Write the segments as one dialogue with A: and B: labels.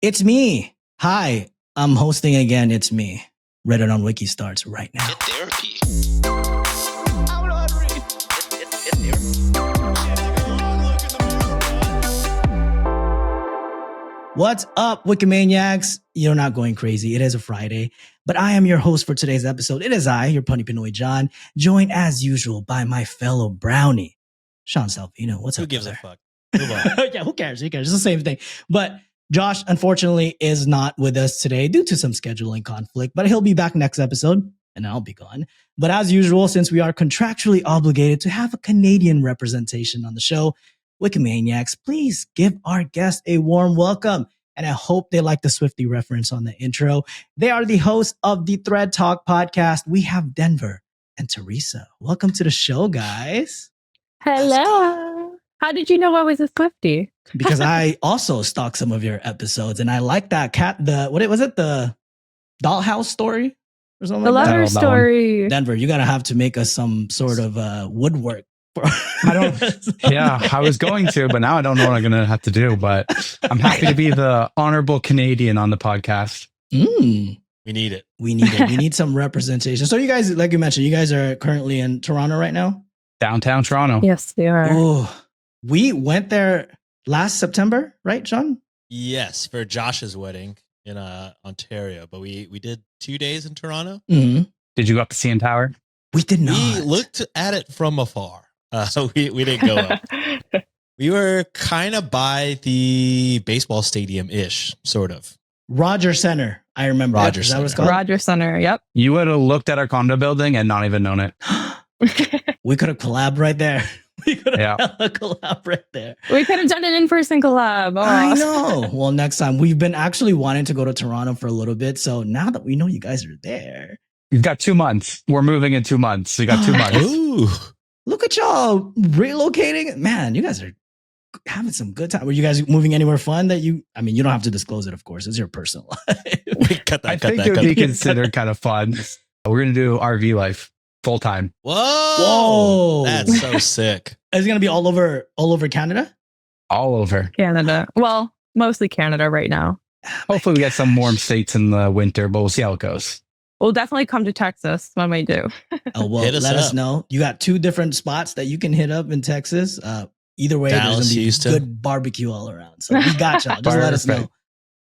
A: It's me. Hi, I'm hosting again. It's me. Reddit on Wiki starts right now.
B: Get therapy.
A: What's up, Wikimaniacs? You're not going crazy. It is a Friday, but I am your host for today's episode. It is I, your punny Pinoy John, joined as usual by my fellow brownie, Sean Salvino. What's up?
B: Who gives
A: brother?
B: a fuck? Move on.
A: Yeah, who cares? Who cares? It's the same thing. But Josh, unfortunately, is not with us today due to some scheduling conflict, but he'll be back next episode and I'll be gone. But as usual, since we are contractually obligated to have a Canadian representation on the show, Wikimaniacs, please give our guest a warm welcome. And I hope they like the Swiftie reference on the intro. They are the hosts of the ThreadTalk Podcast. We have Denver and Teresa. Welcome to the show, guys.
C: Hello. How did you know I was a Swiftie?
A: Because I also stalked some of your episodes and I like that what was it? The dollhouse story or something
C: The
A: like that?
C: lover story.
A: Denver, you got to have to make us some sort of woodwork.
D: I was going to, but now I don't know what I'm going to have to do. But I'm happy to be the honorable Canadian on the podcast.
A: Mm.
B: We need it.
A: We need it. We need some representation. So you guys, like you mentioned, you guys are currently in Toronto right now?
D: Downtown Toronto.
C: Yes, they are.
A: Oh, we went there last September, right, John?
B: Yes, for Josh's wedding in Ontario, but we did 2 days in Toronto.
A: Mm-hmm.
D: Did you go up to CN Tower?
A: We did not.
B: We looked at it from afar, so we didn't go up. We were kind of by the baseball stadium-ish, sort of.
A: Rogers Center. I remember.
B: Rogers
A: Is that what it's
B: Center.
A: called?
C: Rogers Center. Yep.
D: You would have looked at our condo building and not even known it.
A: We could have collabed right there. We could have
D: Yeah.
A: collab right there.
C: We could have done an in-person collab. Oh.
A: I know. Well, next time. We've been actually wanting to go to Toronto for a little bit. So now that we know you guys are there,
D: You've got 2 months. We're moving in 2 months. So you got 2 months.
B: Ooh.
A: look at y'all relocating. Man, you guys are having some good time. Were you guys moving anywhere fun that you don't have to disclose it, of course. It's your personal life.
B: Cut that,
D: I
B: cut
D: think
B: that,
D: it would
B: cut
D: be
B: that.
D: considered kind of fun. We're going to do RV life full time.
B: Whoa.
A: Whoa.
B: That's so sick.
A: It's going to be all over Canada?
D: All over.
C: Canada. Well, mostly Canada right now.
D: Hopefully we get some warm states in the winter, but we'll see how it goes.
C: We'll definitely come to Texas when we do.
A: Oh, well,
B: Hit us
A: let us
B: up.
A: know. You got 2 different spots that you can hit up in Texas. Either way,
B: Dallas,
A: there's going to be
B: Houston.
A: good barbecue all around. So we got y'all. Just let us know.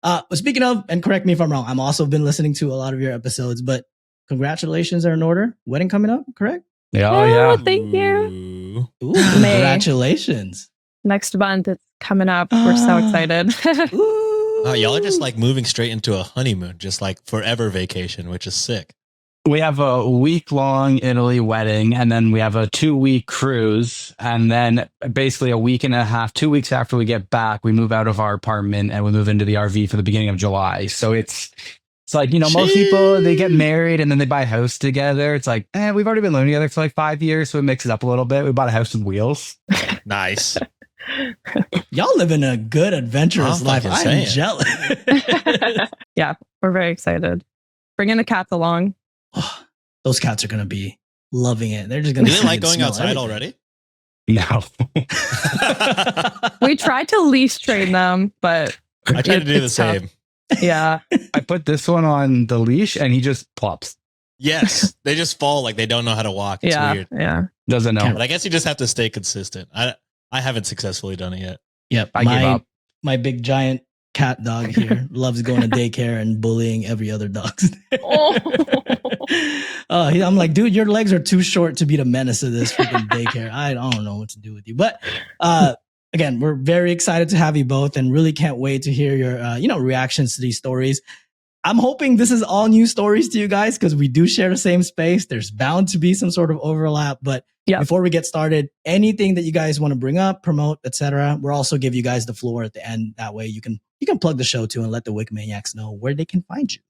D: Perfect.
A: Speaking of, and correct me if I'm wrong, I'm also been listening to a lot of your episodes, but congratulations are in order. Wedding coming up, correct?
D: Yeah, oh, yeah.
C: Thank you.
B: Ooh.
A: Ooh,
C: May.
A: congratulations.
C: Next month, it's coming up. We're so excited.
A: Ooh.
B: Oh, y'all are just like moving straight into a honeymoon, just like forever vacation, which is sick.
D: We have a week-long Italy wedding, and then we have a 2-week cruise, and then basically a week and a half, 2 weeks after we get back, we move out of our apartment and we move into the RV for the beginning of July. So it's like, most people, they get married and then they buy a house together. It's like, we've already been living together for like 5 years, so we mix it up a little bit. We bought a house with wheels.
B: Nice.
A: Y'all living a good, adventurous
B: I'm
A: life.
B: fucking
A: I'm
B: saying.
A: jealous.
C: Yeah, we're very excited. Bringing the cats along.
A: Those cats are going to be loving it. They're just going
B: You
A: to
B: didn't like going outside already?
D: No.
C: We tried to leash train them, but
B: I tried to do the
C: it's tough.
B: same.
C: Yeah.
D: I put this one on the leash and he just plops.
B: Yes, they just fall like they don't know how to walk. It's
C: Yeah.
B: weird.
C: Yeah.
D: Doesn't know.
B: But I guess you just have to stay consistent. I haven't successfully done it yet.
A: Yep.
D: I gave up.
A: My big giant cat dog here loves going to daycare and bullying every other dog.
C: Oh.
A: I'm like, dude, your legs are too short to be the menace of this freaking daycare. I don't know what to do with you. But again, we're very excited to have you both and really can't wait to hear your reactions to these stories. I'm hoping this is all new stories to you guys because we do share the same space. There's bound to be some sort of overlap. But before we get started, anything that you guys want to bring up, promote, etc., we'll also give you guys the floor at the end. That way you can plug the show too and let the Wikimaniacs know where they can find you.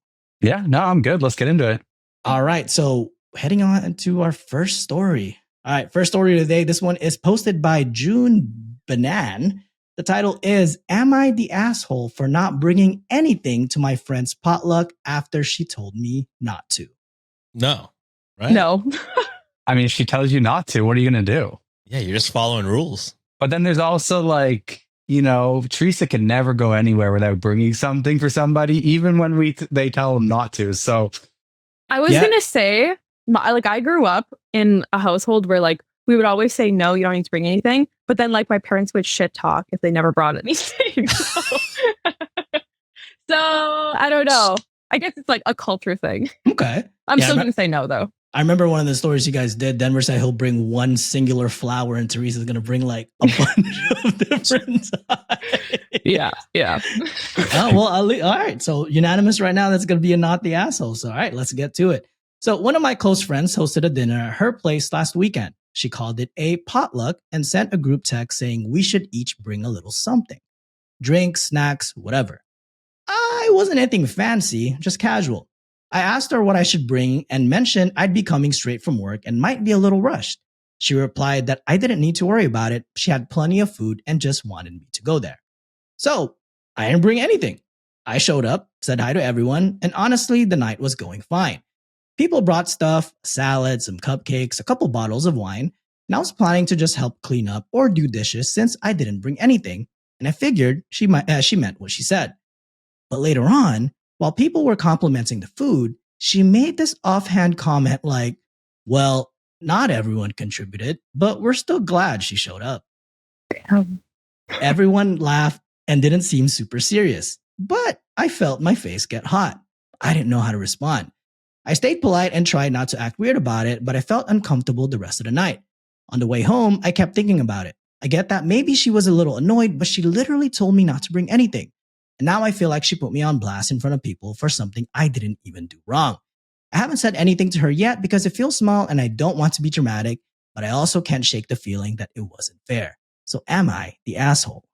D: Yeah, no, I'm good. Let's get into it.
A: All right. So heading on to our first story. All right. First story of the day. This one is posted by June Banan. The title is, Am I the asshole for not bringing anything to my friend's potluck after she told me not to?
B: No, right?
C: No.
D: I mean, if she tells you not to, what are you going to do?
B: Yeah, you're just following rules.
D: But then there's also like, you know, Teresa can never go anywhere without bringing something for somebody, even when they tell them not to. So
C: I was gonna say, like, I grew up in a household where like we would always say no, you don't need to bring anything. But then like my parents would shit talk if they never brought anything. So I don't know. I guess it's like a culture thing.
A: Okay.
C: I'm still gonna say no though.
A: I remember one of the stories you guys did. Denver said he'll bring one singular flower, and Teresa's gonna bring like a bunch of different types.
C: Yeah.
A: Oh well, all right. So unanimous right now. That's gonna be a not the asshole. So all right, let's get to it. So one of my close friends hosted a dinner at her place last weekend. She called it a potluck and sent a group text saying we should each bring a little something, drinks, snacks, whatever. I wasn't anything fancy, just casual. I asked her what I should bring and mentioned I'd be coming straight from work and might be a little rushed. She replied that I didn't need to worry about it. She had plenty of food and just wanted me to go there. So I didn't bring anything. I showed up, said hi to everyone, and honestly, the night was going fine. People brought stuff, salad, some cupcakes, a couple bottles of wine, and I was planning to just help clean up or do dishes since I didn't bring anything, and I figured she meant what she said. But later on, while people were complimenting the food, she made this offhand comment like, well, not everyone contributed, but we're still glad she showed up. Everyone laughed and didn't seem super serious, but I felt my face get hot. I didn't know how to respond. I stayed polite and tried not to act weird about it, but I felt uncomfortable the rest of the night. On the way home, I kept thinking about it. I get that maybe she was a little annoyed, but she literally told me not to bring anything. And now I feel like she put me on blast in front of people for something I didn't even do wrong. I haven't said anything to her yet because it feels small and I don't want to be dramatic, but I also can't shake the feeling that it wasn't fair. So am I the asshole?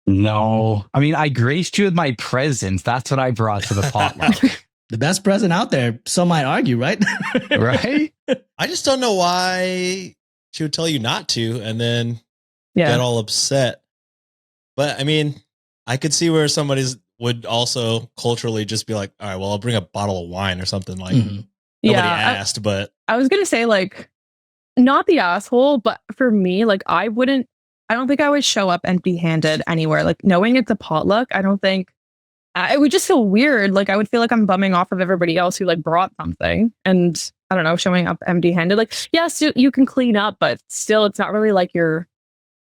D: no. I mean, I graced you with my presents. That's what I brought to the potluck.
A: The best present out there, some might argue, right?
D: Right?
B: I just don't know why she would tell you not to and then
C: Yeah.
B: get all upset. But I mean, I could see where somebody's would also culturally just be like, all right, well, I'll bring a bottle of wine or something like
A: Mhm.
B: nobody asked, but
C: I was gonna say like not the asshole, but for me, like I don't think I would show up empty-handed anywhere. Like knowing it's a potluck, I don't think it would just feel weird. Like I would feel like I'm bumming off of everybody else who like brought something, and I don't know, showing up empty-handed. Like yes, you can clean up, but still, it's not really like you're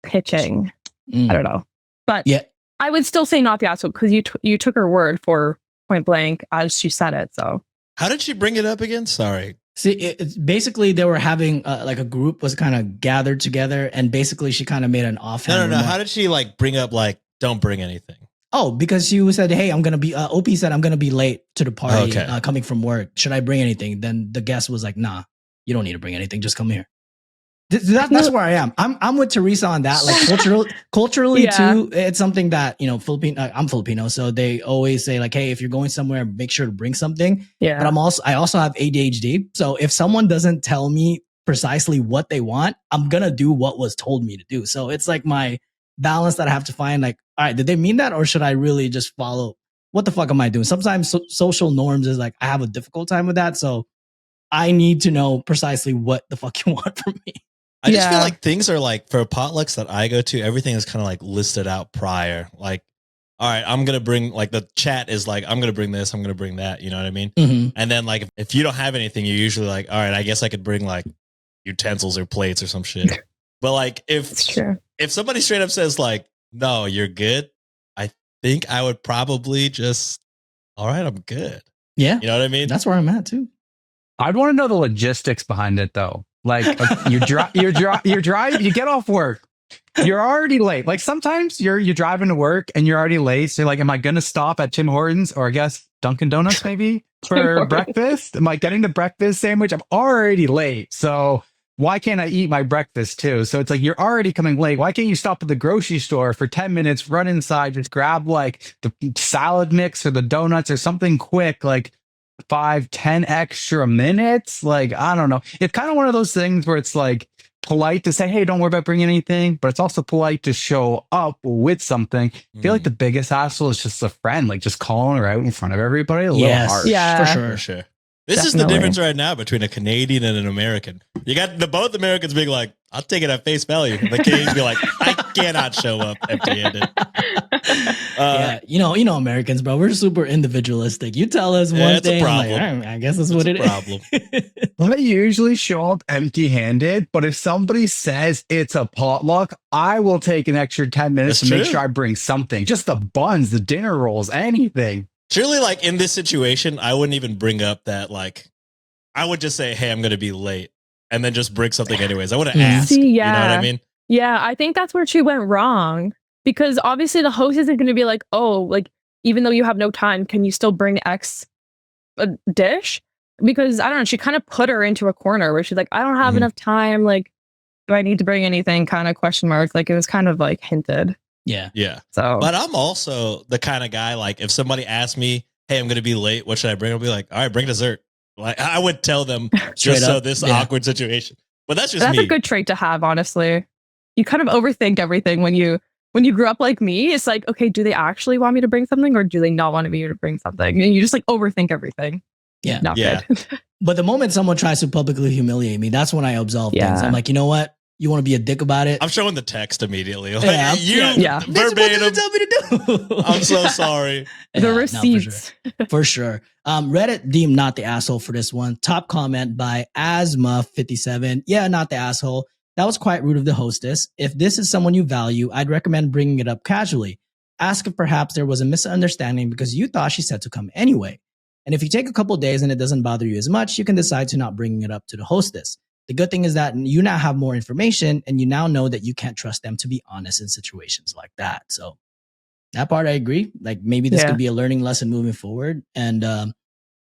C: pitching. I don't know, but
A: Yeah.
C: I would still say not the asshole because you took her word for point blank as she said it. So
B: how did she bring it up again? Sorry.
A: See, it's basically they were having like a group was kind of gathered together, and basically she kind of made an offhand.
B: No. How did she like bring up like don't bring anything?
A: Oh, because she said, "Hey, I'm gonna be." Opie said, "I'm gonna be late to the party,
B: Okay.
A: Coming from work. Should I bring anything?" Then the guest was like, "Nah, you don't need to bring anything. Just come here." That's where I am. I'm with Teresa on that. Like culturally
C: Yeah.
A: too, it's something that Filipino. I'm Filipino, so they always say like, "Hey, if you're going somewhere, make sure to bring something."
C: yeah,
A: But I also have ADHD, so if someone doesn't tell me precisely what they want, I'm gonna do what was told me to do. So it's like my balance that I have to find. Like, all right, did they mean that, or should I really just follow? What the fuck am I doing? Sometimes social norms is like I have a difficult time with that, so I need to know precisely what the fuck you want from me.
B: I just feel
C: Yeah.
B: like things are like for potlucks that I go to, everything is kind of like listed out prior. Like, all right, I'm going to bring like the chat is like, I'm going to bring this, I'm going to bring that. You know what I mean?
A: Mm-hmm.
B: And then like, if you don't have anything, you're usually like, all right, I guess I could bring like utensils or plates or some shit. But like,
C: it's true.
B: if somebody straight up says like, no, you're good, I think I would probably just, all right, I'm good.
A: Yeah,
B: You know what I mean?
A: that's where I'm at too.
D: I'd want to know the logistics behind it though. Like you drive, you get off work, you're already late. Like sometimes you're driving to work and you're already late. So you're like, am I going to stop at Tim Hortons or I guess Dunkin' Donuts maybe for breakfast? Am I getting the breakfast sandwich? I'm already late. So why can't I eat my breakfast too? So it's like, you're already coming late. Why can't you stop at the grocery store for 10 minutes, run inside, just grab like the salad mix or the donuts or something quick, like 5-10 extra minutes? Like, I don't know. It's kind of one of those things where it's like polite to say, hey, don't worry about bringing anything, but it's also polite to show up with something. I feel like the biggest hassle is just a friend, like just calling her out in front of everybody. A little harsh.
C: Yeah.
A: for sure.
B: For sure. This is the
C: Definitely.
B: difference right now between a Canadian and an American. You got both Americans being like, I'll take it at face value. The kings be like, I cannot show up empty-handed.
A: Yeah, you know Americans, bro. We're super individualistic. You tell us
B: Yeah,
A: one
B: it's a
A: thing, I'm like,
B: problem.
A: all right, I guess that's what it
B: a problem.
A: is.
D: I usually show up empty-handed, but if somebody says it's a potluck, I will take an extra 10 minutes
B: That's
D: to make
B: true.
D: sure I bring something. Just the buns, the dinner rolls, anything.
B: Surely, like in this situation, I wouldn't even bring up that. Like, I would just say, "Hey, I'm going to be late," and then just bring something anyways. I wouldn't ask.
C: See,
B: You know what I
C: yeah.
B: mean?
C: Yeah, I think that's where she went wrong because obviously the host isn't going to be like, oh, like, even though you have no time, can you still bring X dish? Because I don't know, she kind of put her into a corner where she's like, I don't have
B: Mhm.
C: enough time. Like, do I need to bring anything? Kind of question mark. Like, it was kind of like hinted.
A: Yeah.
B: Yeah.
C: So,
B: But I'm also the kind of guy, like, if somebody asks me, "Hey, I'm going to be late. What should I bring?" I'll be like, "All right, bring dessert." Like, I would tell them
A: Straight
B: just so
A: up,
B: this
A: yeah.
B: awkward situation. But that's just
C: that's
B: me.
C: a good trait to have, honestly. You kind of overthink everything when you grew up like me. It's like, okay, do they actually want me to bring something or do they not want me to bring something? And you just like overthink everything.
A: Yeah.
C: Not
B: Yeah.
C: good.
A: But the moment someone tries to publicly humiliate me, that's when I absolve things.
C: Yeah.
A: I'm like, you know what? You want to be a dick about it?
B: I'm showing the text immediately. Like,
A: Yeah,
C: yeah.
A: Bitch, what did you
B: verbatim.
A: tell me to do?
B: I'm so sorry.
A: Yeah,
C: The
A: no, for
C: receipts.
A: sure. For sure. Reddit deemed not the asshole for this one. Top comment by Asma57. Yeah, not the asshole. That was quite rude of the hostess. If this is someone you value, I'd recommend bringing it up casually. Ask if perhaps there was a misunderstanding because you thought she said to come anyway. And if you take a couple days and it doesn't bother you as much, you can decide to not bring it up to the hostess. The good thing is that you now have more information and you now know that you can't trust them to be honest in situations like that. So that part I agree. Like maybe this
C: Yeah.
A: could be a learning lesson moving forward. And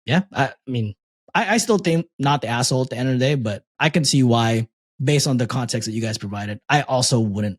A: yeah, I mean, I still think not the asshole at the end of the day, but I can see why, based on the context that you guys provided, I also wouldn't,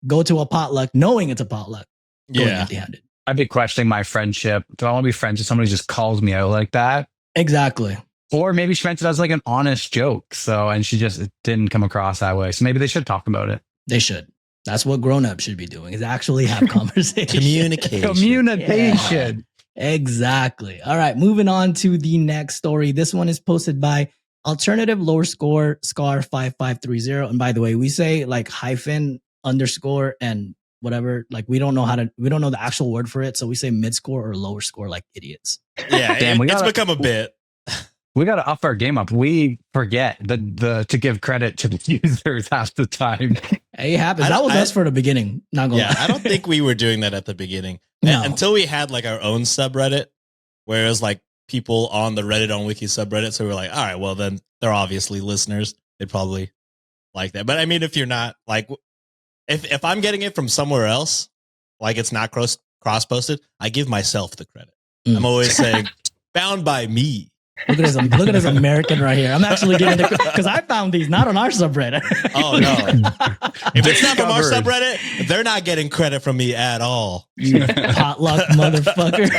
A: go to a potluck knowing it's a potluck, going
B: Yeah.
A: empty-handed.
D: I'd be questioning my friendship. Do I want to be friends with somebody who just calls me out like that?
A: Exactly.
D: Or maybe she meant it as like an honest joke. So, and she just didn't come across that way. So maybe they should talk about it.
A: They should. That's what grown-ups should be doing, is actually have conversation.
B: Communication.
D: Communication.
A: Exactly. All right, moving on to the next story. This one is posted by alternative lower score scar 5530. And by the way, we say like hyphen underscore and whatever. Like we don't know the actual word for it. So we say mid score or lower score like idiots.
B: Yeah.
D: Damn, we
B: It's
D: gotta-
B: become a bit.
D: We got to up our game up. We forget to give credit to the users half the time.
A: Hey, it happens. That was us for the beginning. Not gonna
B: Yeah.
A: lie.
B: I don't think we were doing that at the beginning
A: No.
B: until we had like our own subreddit, where it was like people on the Reddit on Wiki subreddit. So we're like, all right, well, then they're obviously listeners. They'd probably like that. But I mean, if you're not like, if I'm getting it from somewhere else, like it's not cross posted, I give myself the credit.
A: Mm.
B: I'm always saying, found by me.
A: Look at this American right here. I'm actually getting the because I found these not on our subreddit.
B: Oh no! If it's not from our
D: Discovered.
B: subreddit, they're not getting credit from me at all.
A: You potluck motherfucker.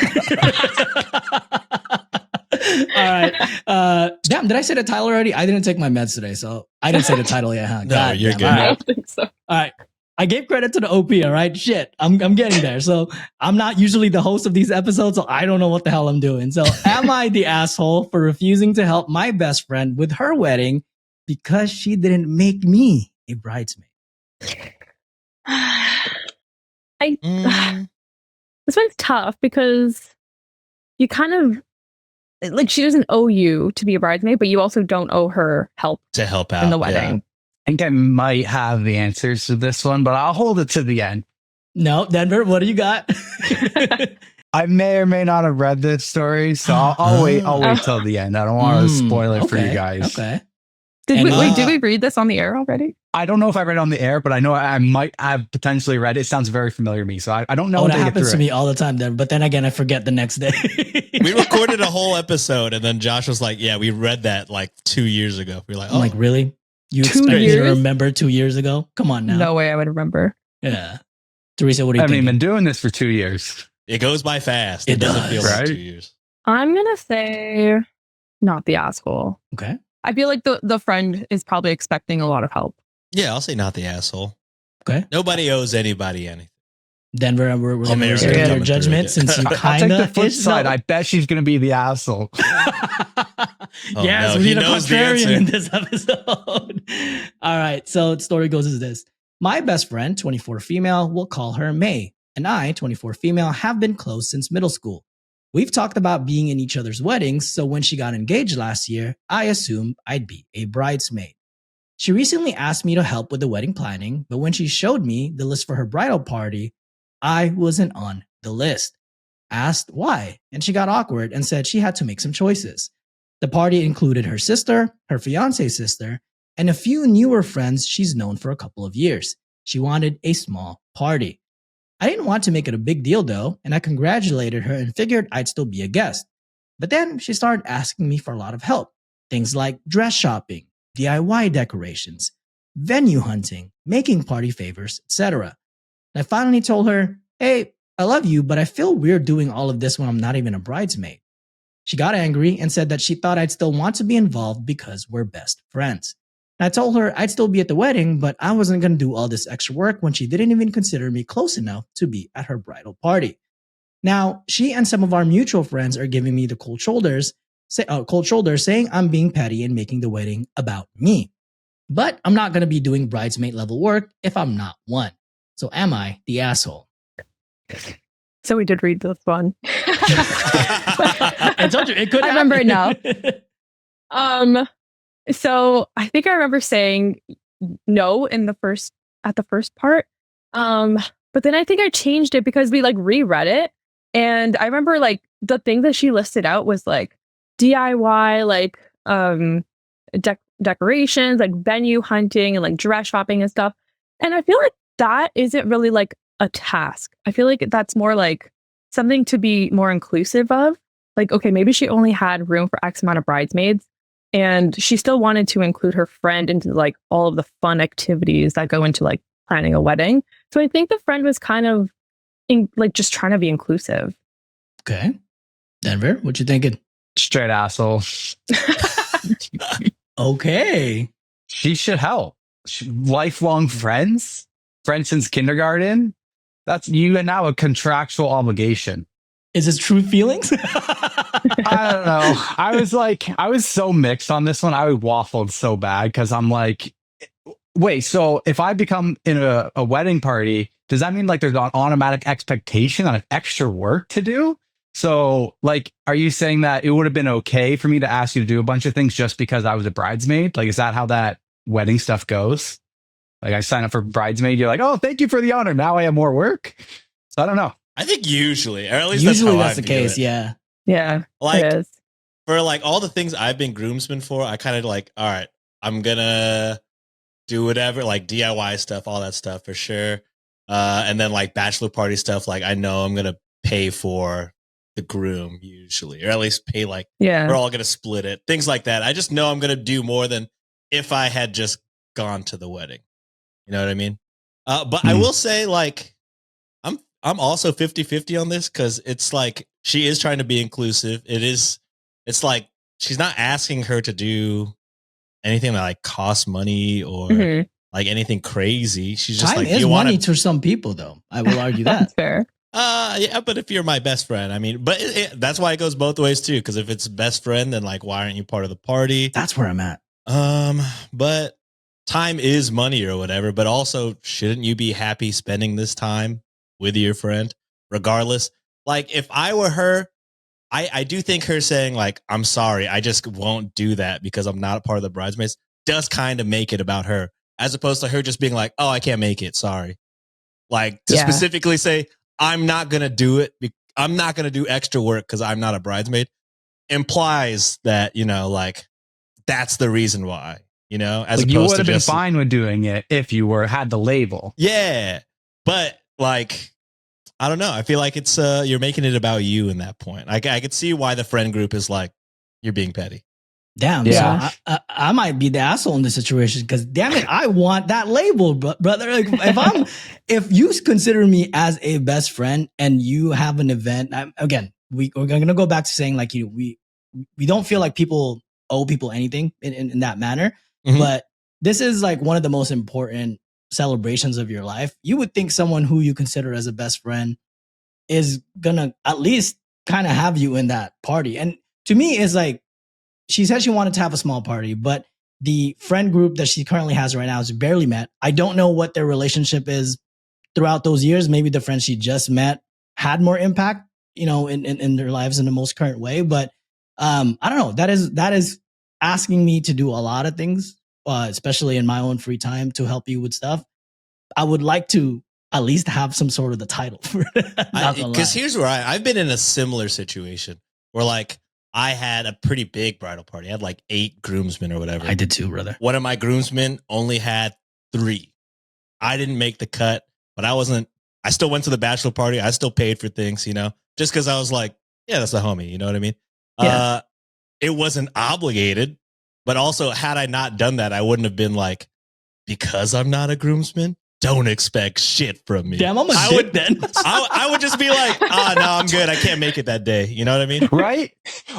A: All right. Damn, did I say the title already? I didn't take my meds today, so I didn't say the title yet, huh?
B: No, you're
A: damn.
B: good.
A: All
C: I
A: right.
C: don't think so.
A: All right. I gave credit to the OP, all right? Shit. I'm getting there. So I'm not usually the host of these episodes, so I don't know what the hell I'm doing. So am I the asshole for refusing to help my best friend with her wedding because she didn't make me a bridesmaid?
B: Mm,
C: This one's tough because you kind of like she doesn't owe you to be a bridesmaid, but you also don't owe her help
B: to help out
C: in the
B: yeah.
C: wedding.
D: I think I might have the answers to this one, but I'll hold it to the end.
A: No, Denver, what do you got?
D: I may or may not have read this story, so I'll wait till the end. I don't want to spoil it for you guys.
A: Okay.
C: Did
A: And,
C: did we read this on the air already?
D: I don't know if I read it on the air, but I know I might have potentially read it. It sounds very familiar to me, so I don't know.
A: Oh, that
D: until I get
A: happens to
D: through
A: me
D: it.
A: all the time, Denver. But then again, I forget the next day.
B: We recorded a whole episode, and then Josh was like, "Yeah, we read that like 2 years ago." We're like, "Oh,
A: I'm like, really? You
C: 2
A: expect me to
C: years?
A: remember 2 years ago? Come on now.
C: No way I would remember.
A: Yeah. Teresa, what do
D: I
A: you
D: haven't
A: think?
D: even been doing this for 2 years.
B: it goes by fast.
A: It
B: doesn't
A: does,
B: feel like
D: right?
B: 2 years."
C: I'm gonna say not the asshole.
A: Okay.
C: I feel like the friend is probably expecting a lot of help.
B: Yeah, I'll say not the asshole.
A: Okay.
B: Nobody owes anybody anything.
A: Denver, we're going to
B: America
A: reserve your
B: coming through
A: judgment
B: it.
A: since you
D: I'll
A: kind
D: take the
A: of
D: flip side. I bet she's going to be the asshole.
A: Yes,
B: no,
A: we
B: he
A: need a
B: knows the
A: contrarian
B: answer.
A: in this episode. All right. So the story goes as this. My best friend, 24 female, we'll call her May, and I, 24 female, have been close since middle school. We've talked about being in each other's weddings, so when she got engaged last year, I assumed I'd be a bridesmaid. She recently asked me to help with the wedding planning, but when she showed me the list for her bridal party, I wasn't on the list. Asked why, and she got awkward and said she had to make some choices. The party included her sister, her fiance's sister, and a few newer friends she's known for a couple of years. She wanted a small party. I didn't want to make it a big deal though, and I congratulated her and figured I'd still be a guest. But then she started asking me for a lot of help. Things like dress shopping, DIY decorations, venue hunting, making party favors, etc. I finally told her, hey, I love you, but I feel weird doing all of this when I'm not even a bridesmaid. She got angry and said that she thought I'd still want to be involved because we're best friends. And I told her I'd still be at the wedding, but I wasn't going to do all this extra work when she didn't even consider me close enough to be at her bridal party. Now, she and some of our mutual friends are giving me the cold shoulders, saying I'm being petty and making the wedding about me. But I'm not going to be doing bridesmaid level work if I'm not one. So am I the asshole?
C: So we did read this one.
A: I told you it could
C: I remember it now.
A: now.
C: So I think I remember saying no at the first part. But then I think I changed it because we like reread it. And I remember like the thing that she listed out was like DIY, like decorations, like venue hunting and like dress shopping and stuff. And I feel like that isn't really like a task. I feel like that's more like something to be more inclusive of. Like, okay, maybe she only had room for X amount of bridesmaids and she still wanted to include her friend into like all of the fun activities that go into like planning a wedding. So I think the friend was kind of like just trying to be inclusive.
A: Okay. Denver, what you thinking?
D: Straight asshole.
A: Okay.
D: She should help. Lifelong friends since kindergarten. That's you and now a contractual obligation.
A: Is this true feelings?
D: I don't know. I was so mixed on this one. I waffled so bad because I'm like, wait, so if I become in a wedding party, does that mean like there's an automatic expectation on extra work to do? So like, are you saying that it would have been okay for me to ask you to do a bunch of things just because I was a bridesmaid? Like, is that how that wedding stuff goes? Like I sign up for bridesmaid, you're like, oh, thank you for the honor. Now I have more work. So I don't know.
B: I think usually, or at least
A: Usually
B: that's
A: the case, yeah.
C: Yeah,
B: Like,
C: it is.
B: for like all the things I've been groomsman for, I kind of like, all right, I'm gonna do whatever, like DIY stuff, all that stuff for sure. And then like bachelor party stuff, like I know I'm gonna pay for the groom usually, or at least pay like
C: Yeah.
B: we're all gonna split it. Things like that. I just know I'm gonna do more than if I had just gone to the wedding. You know what I mean? But I will say, like, I'm also 50-50 on this because it's like she is trying to be inclusive. It's like she's not asking her to do anything that like costs money or like anything crazy. She's just
A: Time
B: like,
A: is
B: you
A: money
B: want
A: to some people, though. I will argue that.
C: That's fair.
B: yeah, but if you're my best friend, I mean, but that's why it goes both ways too. Because if it's best friend, then like, why aren't you part of the party?
A: That's where I'm at.
B: But time is money or whatever. But also, shouldn't you be happy spending this time with your friend, regardless? Like, if I were her, I do think her saying like, I'm sorry, I just won't do that because I'm not a part of the bridesmaids does kind of make it about her, as opposed to her just being like, oh, I can't make it. Sorry. Like to specifically say, I'm not going to do it. I'm not going to do extra work because I'm not a bridesmaid implies that, you know, like that's the reason why, you know, as
D: like
B: opposed
D: you would
B: to
D: have been
B: just
D: fine with doing it if you had the label.
B: Yeah. But like, I don't know. I feel like it's you're making it about you in that point. I could see why the friend group is like, you're being petty.
A: Damn.
D: Yeah.
A: So I might be the asshole in this situation because damn it, I want that label, brother. Like if you consider me as a best friend and you have an event, again, we're going to go back to saying like, you know, we don't feel like people owe people anything in that manner, but this is like one of the most important celebrations of your life. You would think someone who you consider as a best friend is gonna at least kind of have you in that party. And to me, it's like, she said she wanted to have a small party, but the friend group that she currently has right now is barely met. I don't know what their relationship is throughout those years. Maybe the friends she just met had more impact, in their lives in the most current way. But I don't know. That is asking me to do a lot of things, especially in my own free time, to help you with stuff. I would like to at least have some sort of the title for it.
B: Because here's where I've been in a similar situation where like I had a pretty big bridal party. I had like 8 groomsmen or whatever.
A: I did too, brother.
B: One of my groomsmen only had 3. I didn't make the cut, but I still went to the bachelor party. I still paid for things, just because I was like, yeah, that's a homie. You know what I mean?
C: Yeah.
B: It wasn't obligated, but also had I not done that, I wouldn't have been like, because I'm not a groomsman, don't expect shit from me.
A: Damn, I'm a dick then.
B: I would just be like, no, I'm good. I can't make it that day. You know what I mean?
D: Right?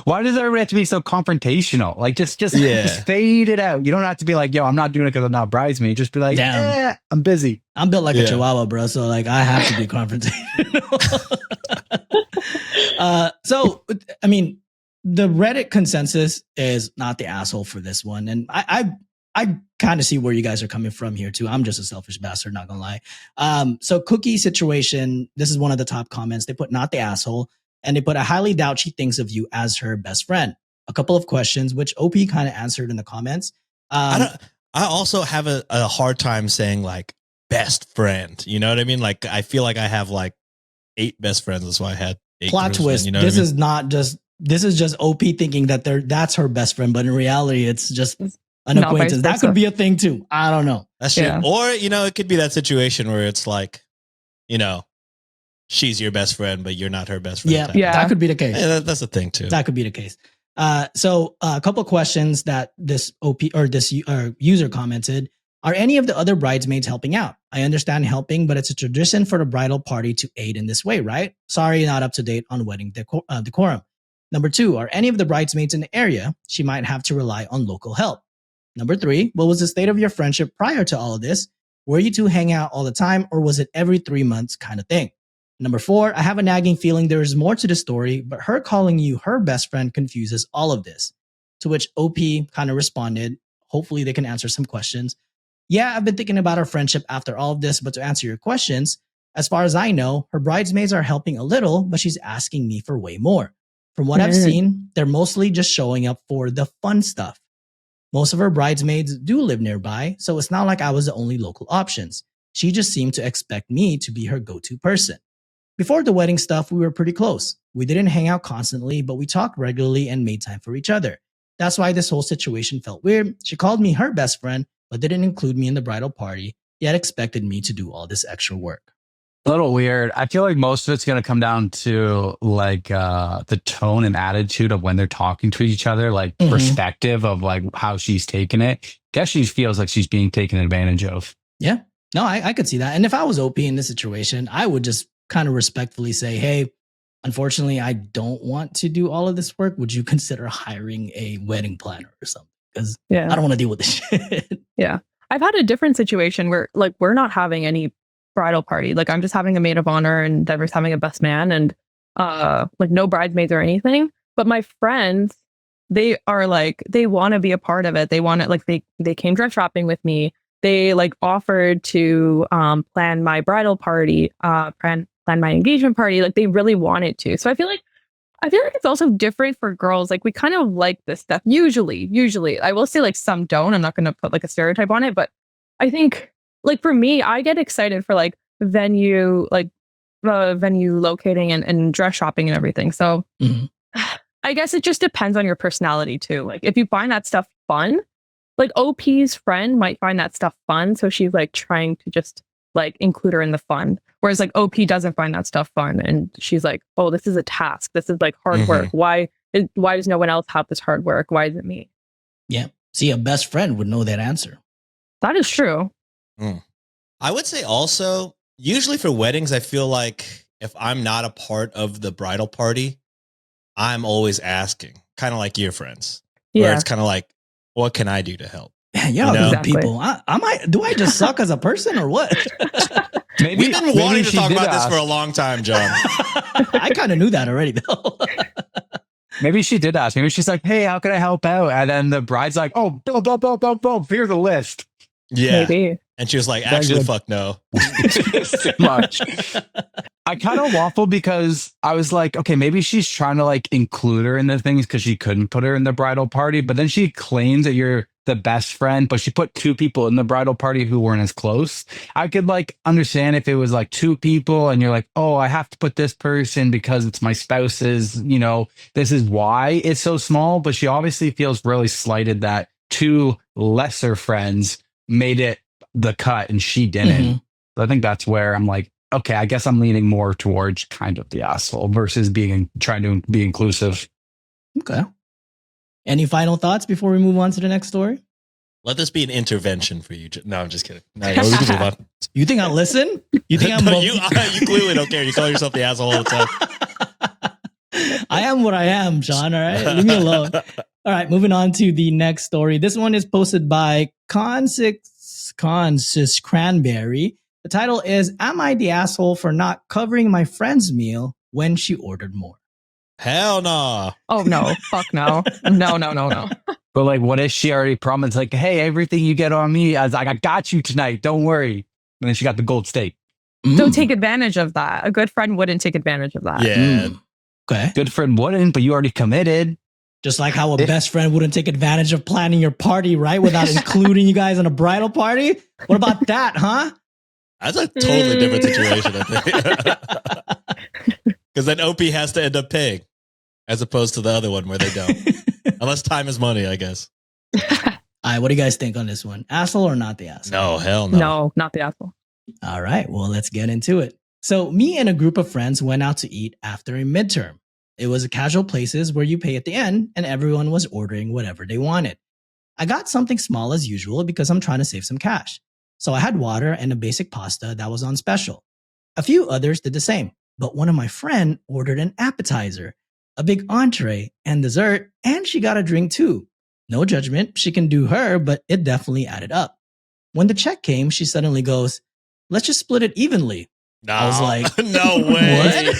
D: Why does everybody have to be so confrontational? Like, just fade it out. You don't have to be like, yo, I'm not doing it because I'm not bridesmaid. Just be like, I'm busy.
A: I'm built like a chihuahua, bro. So like, I have to be confrontational. So, I mean, the Reddit consensus is not the asshole for this one. And I kind of see where you guys are coming from here too. I'm just a selfish bastard, not gonna lie. So cookie situation, this is one of the top comments. They put not the asshole, and they put, I highly doubt she thinks of you as her best friend. A couple of questions, which OP kind of answered in the comments.
B: I also have a hard time saying like best friend. You know what I mean? Like, I feel like I have like 8 best friends. That's why I had 8
A: plot twist. This is not just, this is just OP thinking that that's her best friend, but in reality, it's just an acquaintance. That could be a thing too. I don't know.
B: That's true. Yeah. Or, it could be that situation where it's like, she's your best friend, but you're not her best friend.
A: Yeah. That could be the case.
B: Yeah, that's a thing too.
A: That could be the case. So a couple of questions that this OP or this user commented. Are any of the other bridesmaids helping out? I understand helping, but it's a tradition for the bridal party to aid in this way, right? Sorry, not up to date on wedding decorum. Number 2, are any of the bridesmaids in the area? She might have to rely on local help. Number 3, what was the state of your friendship prior to all of this? Were you two hang out all the time, or was it every 3 months kind of thing? Number 4, I have a nagging feeling there is more to the story, but her calling you her best friend confuses all of this. To which OP kind of responded, hopefully they can answer some questions. Yeah, I've been thinking about our friendship after all of this, but to answer your questions, as far as I know, her bridesmaids are helping a little, but she's asking me for way more. From what I've seen, they're mostly just showing up for the fun stuff. Most of her bridesmaids do live nearby, so it's not like I was the only local options. She just seemed to expect me to be her go-to person. Before the wedding stuff, we were pretty close. We didn't hang out constantly, but we talked regularly and made time for each other. That's why this whole situation felt weird. She called me her best friend, but didn't include me in the bridal party, yet expected me to do all this extra work.
D: A little weird. I feel like most of it's going to come down to like the tone and attitude of when they're talking to each other, like perspective of like how she's taking it. Guess she feels like she's being taken advantage of.
A: Yeah, no, I could see that. And if I was OP in this situation, I would just kind of respectfully say, hey, unfortunately, I don't want to do all of this work. Would you consider hiring a wedding planner or something? Because I don't want to deal with this shit.
C: Yeah. I've had a different situation where like we're not having any bridal party. Like I'm just having a maid of honor and Denver's having a best man and like no bridesmaids or anything. But my friends, they are like, they want to be a part of it. They want it, like they came dress shopping with me. They like offered to plan my bridal party, plan my engagement party. Like they really wanted to. So I feel like it's also different for girls. Like we kind of like this stuff. Usually, I will say like some don't. I'm not going to put like a stereotype on it, but I think like for me, I get excited for like venue locating and dress shopping and everything. So I guess it just depends on your personality too. Like if you find that stuff fun, like OP's friend might find that stuff fun. So she's like trying to just like include her in the fun. Whereas like OP doesn't find that stuff fun. And she's like, oh, this is a task. This is like hard work. Why does no one else have this hard work? Why is it me?
A: Yeah. See, a best friend would know that answer.
C: That is true.
B: I would say also, usually for weddings, I feel like if I'm not a part of the bridal party, I'm always asking, kind of like your friends. Where it's kind of like, what can I do to help?
A: Yeah, exactly. People. Do I just suck as a person or what?
B: We've been wanting to talk about this for a long time, John.
A: I kind of knew that already, though.
D: Maybe she did ask. Maybe she's like, "Hey, how can I help out?" And then the bride's like, "Oh, blah blah blah blah blah. Here's the list."
B: Yeah.
C: Maybe.
B: And she was like, actually, fuck no.
D: It's too much. I kind of waffled because I was like, okay, maybe she's trying to like include her in the things because she couldn't put her in the bridal party. But then she claims that you're the best friend, but she put 2 people in the bridal party who weren't as close. I could like understand if it was like 2 people and you're like, oh, I have to put this person because it's my spouse's, you know, this is why it's so small. But she obviously feels really slighted that 2 lesser friends made it the cut and she didn't.
A: Mhm.
D: So I think that's where I'm like, okay, I guess I'm leaning more towards kind of the asshole versus trying to be inclusive.
A: Okay. Any final thoughts before we move on to the next story?
B: Let this be an intervention for you. No, I'm just kidding. No, we can move on.
A: You think I listen? You think I'm
B: No, you clearly don't care. You call yourself the asshole all the time.
A: I am what I am, Sean. All right. Leave me alone. All right. Moving on to the next story. This one is posted by Consis Cranberry. The title is, Am I the asshole for not covering my friend's meal when she ordered more?
B: Hell no.
C: Oh no, fuck no. No.
D: But like, what if she already promised, like, hey, everything you get on me, I was like, I got you tonight. Don't worry. And then she got the gold steak.
C: Don't take advantage of that. A good friend wouldn't take advantage of that.
B: Yeah.
A: Okay.
D: Good friend wouldn't, but you already committed.
A: Just like how a best friend wouldn't take advantage of planning your party, right? Without including you guys in a bridal party. What about that, huh?
B: That's a totally different situation, I think. Because then OP has to end up paying, as opposed to the other one where they don't. Unless time is money, I guess.
A: All right, what do you guys think on this one? Asshole or not the asshole?
B: No, hell no.
C: No, not the asshole.
A: All right, well, let's get into it. So me and a group of friends went out to eat after a midterm. It was a casual places where you pay at the end and everyone was ordering whatever they wanted. I got something small as usual because I'm trying to save some cash. So I had water and a basic pasta that was on special. A few others did the same, but one of my friend ordered an appetizer, a big entree and dessert, and she got a drink too. No judgment, she can do her, but it definitely added up. When the check came, she suddenly goes, let's just split it evenly.
B: No.
A: I was like,
B: no way.
A: What?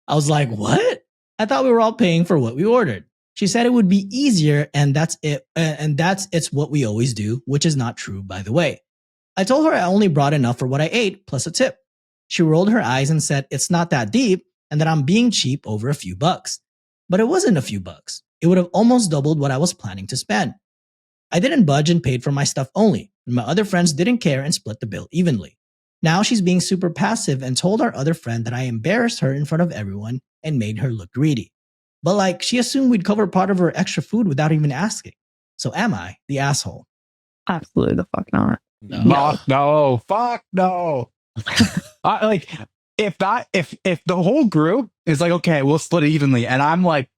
A: I was like, what? I thought we were all paying for what we ordered. She said it would be easier and that's it. It's what we always do, which is not true, by the way. I told her I only brought enough for what I ate plus a tip. She rolled her eyes and said it's not that deep and that I'm being cheap over a few bucks. But it wasn't a few bucks. It would have almost doubled what I was planning to spend. I didn't budge and paid for my stuff only, and my other friends didn't care and split the bill evenly. Now she's being super passive and told our other friend that I embarrassed her in front of everyone and made her look greedy. But like, she assumed we'd cover part of her extra food without even asking. So am I the asshole?
C: Absolutely the fuck not.
B: No.
D: Fuck no. Fuck no. Like, if the whole group is like, okay, we'll split it evenly, and I'm like,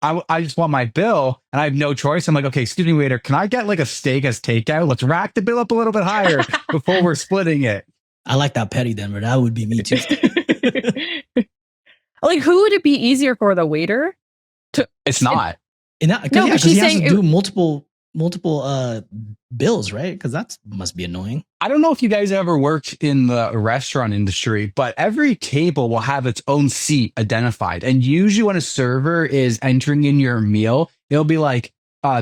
D: I just want my bill and I have no choice. I'm like, okay, excuse me, waiter, can I get like a steak as takeout? Let's rack the bill up a little bit higher before we're splitting it.
A: I like that petty, Denver. That would be me too.
C: Like, who would it be easier for, the waiter?
D: It's not.
A: Because
C: she's
A: he has
C: saying
A: to do multiple bills, right? Because that must be annoying.
D: I don't know if you guys ever worked in the restaurant industry, but every table will have its own seat identified. And usually when a server is entering in your meal, it'll be like,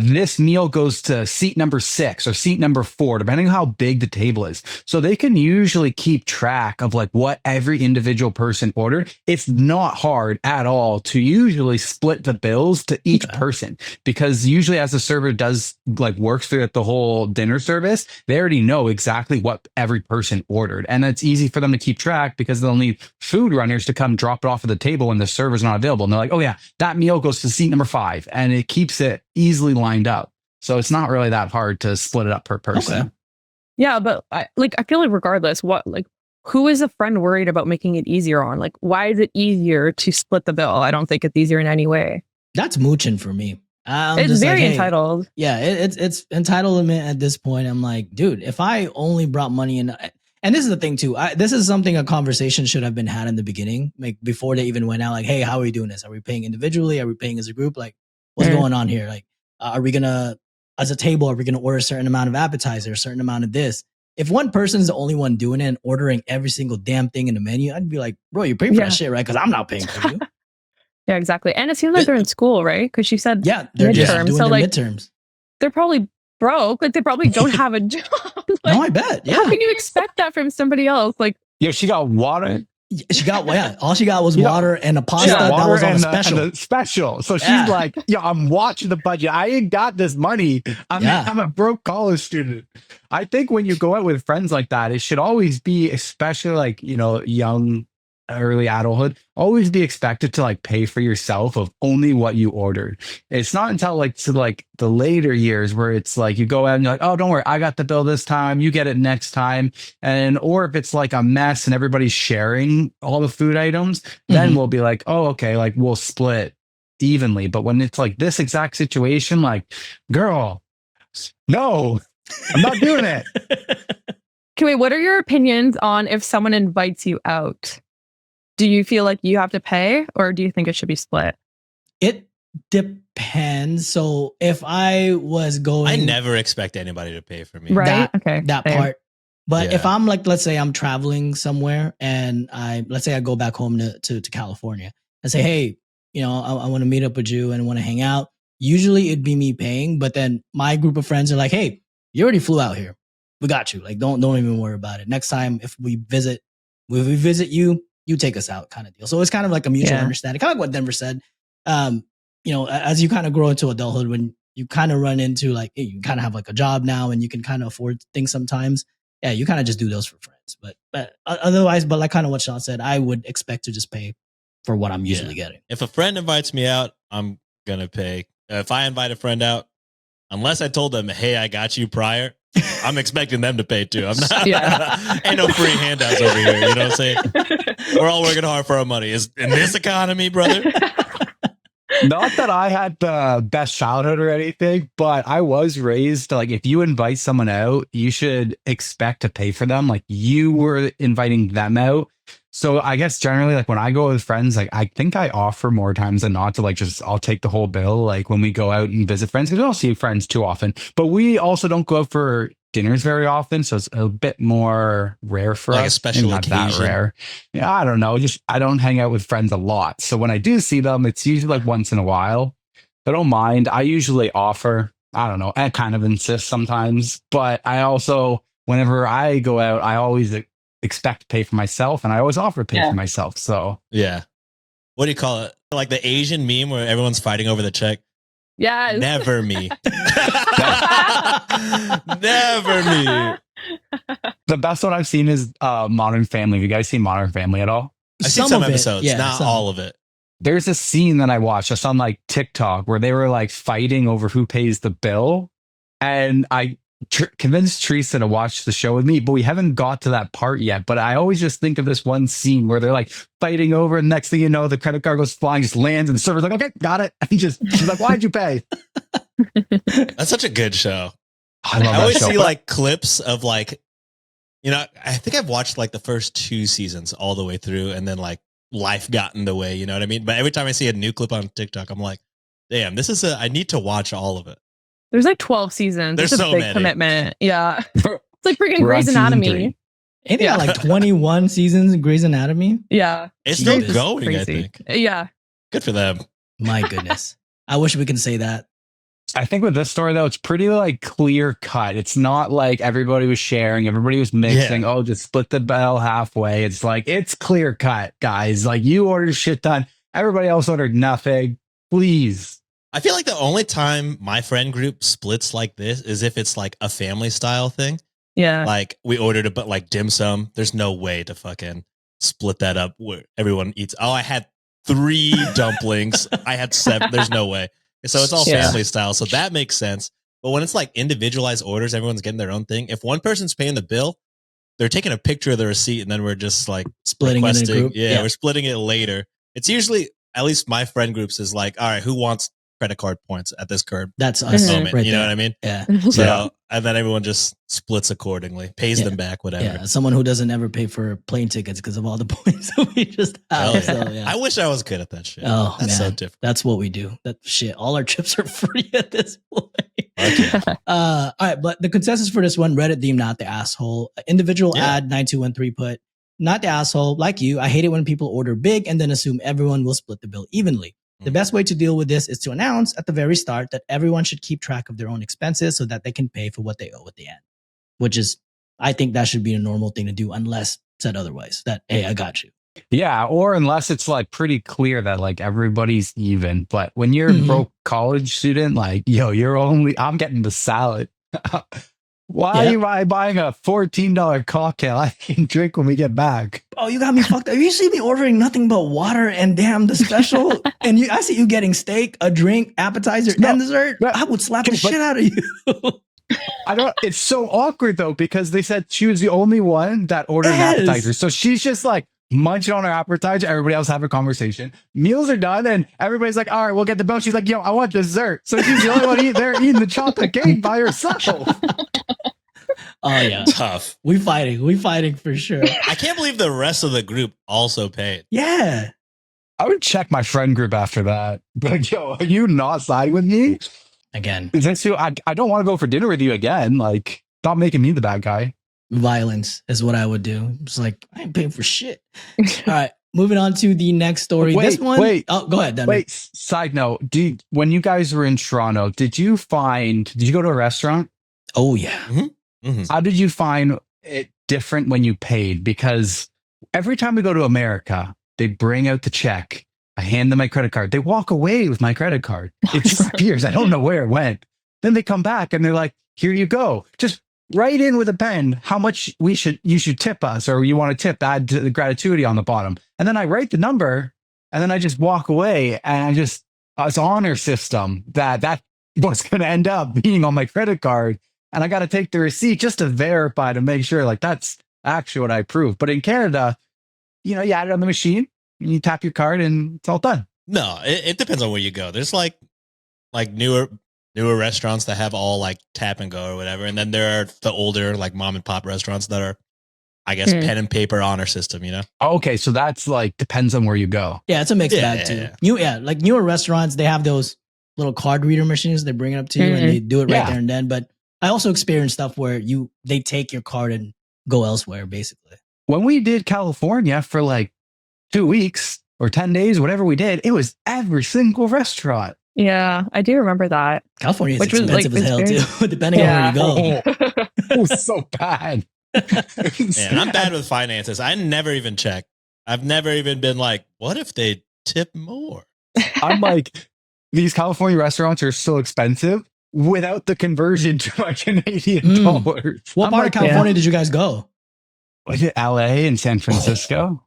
D: this meal goes to seat number 6 or seat number 4, depending on how big the table is. So they can usually keep track of like what every individual person ordered. It's not hard at all to usually split the bills to each person, because usually as the server does like works through the whole dinner service, they already know exactly what every person ordered. And it's easy for them to keep track because they'll need food runners to come drop it off at the table when the server's not available. And they're like, oh yeah, that meal goes to seat number 5. And it keeps it easily lined up. So it's not really that hard to split it up per person.
C: Okay. Yeah, but I feel like regardless, who is a friend worried about making it easier on? Like, why is it easier to split the bill? I don't think it's easier in any way.
A: That's mooching for me.
C: It's very entitled.
A: Yeah, it's entitlement at this point. I'm like, dude, if I only brought money in, and this is the thing too. This is something a conversation should have been had in the beginning, like before they even went out. Like, hey, how are we doing this? Are we paying individually? Are we paying as a group? Like, what's going on here? Like, are we gonna, as a table, are we gonna order a certain amount of appetizer, a certain amount of this? If one person's the only one doing it and ordering every single damn thing in the menu, I'd be like, bro, you're paying for that shit, right? Because I'm not paying for you.
C: Yeah, exactly. And it seems like they're in school, right? Because she said
A: Yeah, they're just
C: midterms.
A: doing
C: So
A: their
C: like
A: midterms.
C: they're probably broke. Like they probably don't have a job.
A: No, I bet.
C: How
A: Yeah.
C: can you expect that from somebody else? Like,
D: Yo, she got water.
A: She got, yeah, all she got was
D: Yeah.
A: water and a
D: She
A: pasta
D: got
A: that
D: water
A: was on a
D: and
A: special.
D: and the special. So she's
A: Yeah.
D: like, yo, I'm watching the budget. I ain't got this money.
A: Yeah.
D: I'm a broke college student. I think when you go out with friends like that, it should always be, especially like, you know, young, early adulthood, always be expected to like pay for yourself of only what you ordered. It's not until like to like the later years where it's like you go out and you're like, oh, don't worry, I got the bill this time, you get it next time. And or if it's like a mess and everybody's sharing all the food items, then we'll be like, oh, okay, like we'll split evenly. But when it's like this exact situation, like, girl, no, I'm not doing it.
C: okay, wait, what are your opinions on if someone invites you out? Do you feel like you have to pay or do you think it should be split?
A: It depends. So if I was going,
B: I never expect anybody to pay for me.
C: Right? Okay.
A: that
C: same.
A: part. But if
B: Yeah.
A: I'm like, let's say I'm traveling somewhere and let's say I go back home to California and say, hey, you know, I want to meet up with you and want to hang out. Usually it'd be me paying, but then my group of friends are like, hey, you already flew out here. We got you. Like, don't even worry about it. Next time if we visit you, you take us out kind of deal. So it's kind of like a mutual understanding, kind of like what Denver said. You know, as you kind of grow into adulthood, when you kind of run into like, hey, you kind of have like a job now and you can kind of afford things sometimes. Yeah, you kind of just do those for friends. But otherwise, but like kind of what Sean said, I would expect to just pay for what I'm usually getting.
B: If a friend invites me out, I'm going to pay. If I invite a friend out, unless I told them, hey, I got you prior, I'm expecting them to pay too. I'm not, ain't no free handouts over here. You know what I'm saying? We're all working hard for our money. Is in this economy, brother.
D: Not that I had the best childhood or anything, but I was raised like if you invite someone out, you should expect to pay for them. Like you were inviting them out. So I guess generally, like when I go with friends, like I think I offer more times than not to like just I'll take the whole bill. Like when we go out and visit friends, because we don't see friends too often, but we also don't go out for dinners very often, so it's a bit more rare for
B: Like
D: us.
B: a special
D: Maybe not that
B: occasion.
D: rare. Yeah, I don't know. Just I don't hang out with friends a lot, so when I do see them, it's usually like once in a while. I don't mind. I usually offer. I don't know. I kind of insist sometimes, but I also whenever I go out, I always expect to pay for myself, and I always offer to pay for myself. So
B: Yeah. What do you call it? Like the Asian meme where everyone's fighting over the check.
C: Yes.
B: Never me. Never me.
D: the best one I've seen is Modern Family. Have you guys seen Modern Family at all?
B: I've seen
A: Some
B: some
A: of it,
B: episodes,
A: yeah,
B: not
A: some.
B: all of it.
D: There's a scene that I watched just on like TikTok where they were like fighting over who pays the bill, and I convinced Teresa to watch the show with me, but we haven't got to that part yet. But I always just think of this one scene where they're like fighting over, and next thing you know, the credit card goes flying, just lands, and the server's like, "Okay, got it." And she's like, "Why'd you pay?"
B: That's such a good show.
D: I love
B: I
D: that
B: always
D: show.
B: see like clips of like, you know, I think I've watched like the first 2 seasons all the way through, and then like life got in the way. You know what I mean? But every time I see a new clip on TikTok, I'm like, damn, I need to watch all of it.
C: There's like 12 seasons.
B: There's
C: It's a
B: so
C: big
B: many.
C: commitment. Yeah. It's like freaking
D: We're on
C: Grey's
D: season
C: Anatomy.
D: 3.
A: Ain't there like 21 seasons in Grey's Anatomy?
C: Yeah.
B: It's still
A: Jesus.
B: going, I
C: Crazy.
B: think.
C: Yeah.
B: Good for them.
A: My goodness. I wish we could say that.
D: I think with this story though, it's pretty like clear cut. It's not like everybody was sharing, everybody was mixing.
B: Yeah.
D: Oh, just split the bill halfway. It's like it's clear cut, guys. Like you ordered shit done, everybody else ordered nothing. Please.
B: I feel like the only time my friend group splits like this is if it's like a family style thing.
C: Yeah.
B: Like we ordered a like dim sum. There's no way to fucking split that up where everyone eats. Oh, I had 3 dumplings. I had 7. There's no way. So it's all
C: Yeah.
B: family style. So that makes sense. But when it's like individualized orders, everyone's getting their own thing. If one person's paying the bill, they're taking a picture of the receipt and then we're just like
A: Splitting it in a
B: requesting.
A: group.
B: Yeah,
A: Yeah.
B: we're splitting it later. It's usually, at least my friend groups is like, all right, who wants credit card points at this current
A: That's us
C: Mhm.
B: moment?
A: right
B: You know
A: there.
B: what I mean?
A: Yeah.
B: So, and then everyone just splits accordingly, pays
A: Yeah.
B: them back, whatever.
A: Yeah. Someone who doesn't ever pay for plane tickets because of all the points that we just
B: Hell
A: have.
B: yeah.
A: So, yeah.
B: I wish I was good at that shit.
A: Oh,
B: That's so
A: man.
B: different.
A: That's what we do. That shit. All our trips are free at this point.
B: Okay.
A: All right, but the consensus for this one, Reddit deemed not the asshole. Individual
B: Yeah.
A: ad 9213 put, not the asshole. Like you, I hate it when people order big and then assume everyone will split the bill evenly. The best way to deal with this is to announce at the very start that everyone should keep track of their own expenses so that they can pay for what they owe at the end, which is, I think that should be a normal thing to do unless said otherwise, that, hey, I got you.
D: Yeah, or unless it's like pretty clear that like everybody's even. But when you're a broke college student, like, yo, I'm getting the salad. Why am I buying a $14 cocktail I can drink when we get back?
A: Oh, you got me fucked up. You see me ordering nothing but water and damn the special. And I see you getting steak, a drink, appetizer, and dessert. I would slap the shit out of you.
D: It's so awkward though, because they said she was the only one that ordered an appetizer. So she's just like munching on her appetizer. Everybody else have a conversation. Meals are done. And everybody's like, all right, we'll get the bill. She's like, yo, I want dessert. So she's the only one eating the chocolate cake by herself.
A: Oh yeah.
B: Tough.
A: We fighting for sure.
B: I can't believe the rest of the group also paid.
A: Yeah.
D: I would check my friend group after that. But yo, are you not siding with me?
A: Again.
D: Is that too, I don't want to go for dinner with you again. Like, stop making me the bad guy.
A: Violence is what I would do. It's like, I ain't paying for shit. All right. Moving on to the next story. This one. Oh, go ahead, Denver.
D: Wait, side note. When you guys were in Toronto, did you go to a restaurant?
A: Oh, yeah.
D: How did you find it different when you paid? Because every time we go to America, they bring out the check. I hand them my credit card. They walk away with my credit card. It disappears. I don't know where it went. Then they come back and they're like, here you go. Just write in with a pen how much you should tip us, or you want to tip, add to the gratuity on the bottom. And then I write the number and then I just walk away, and it's honor system that was going to end up being on my credit card. And I got to take the receipt just to verify, to make sure like that's actually what I approved. But in Canada, you add it on the machine, and you tap your card, and it's all done.
B: No, it depends on where you go. There's like newer restaurants that have all like tap and go or whatever, and then there are the older like mom and pop restaurants that are, I guess, pen and paper honor system.
D: Okay, so that's like depends on where you go.
A: Yeah, it's a mixed bag too. Like newer restaurants, they have those little card reader machines. They bring it up to you and they do it right there and then. But I also experienced stuff where they take your card and go elsewhere, basically.
D: When we did California for like 2 weeks or 10 days, whatever we did, it was every single restaurant.
C: Yeah, I do remember that.
A: California is expensive as hell too, depending on where you go.
D: It was so bad.
B: Man, I'm bad with finances. I never even check. I've never even been like, what if they tip more?
D: I'm like, these California restaurants are so expensive without the conversion to my Canadian dollars.
A: What part of California did you guys go?
D: Was it LA and San Francisco?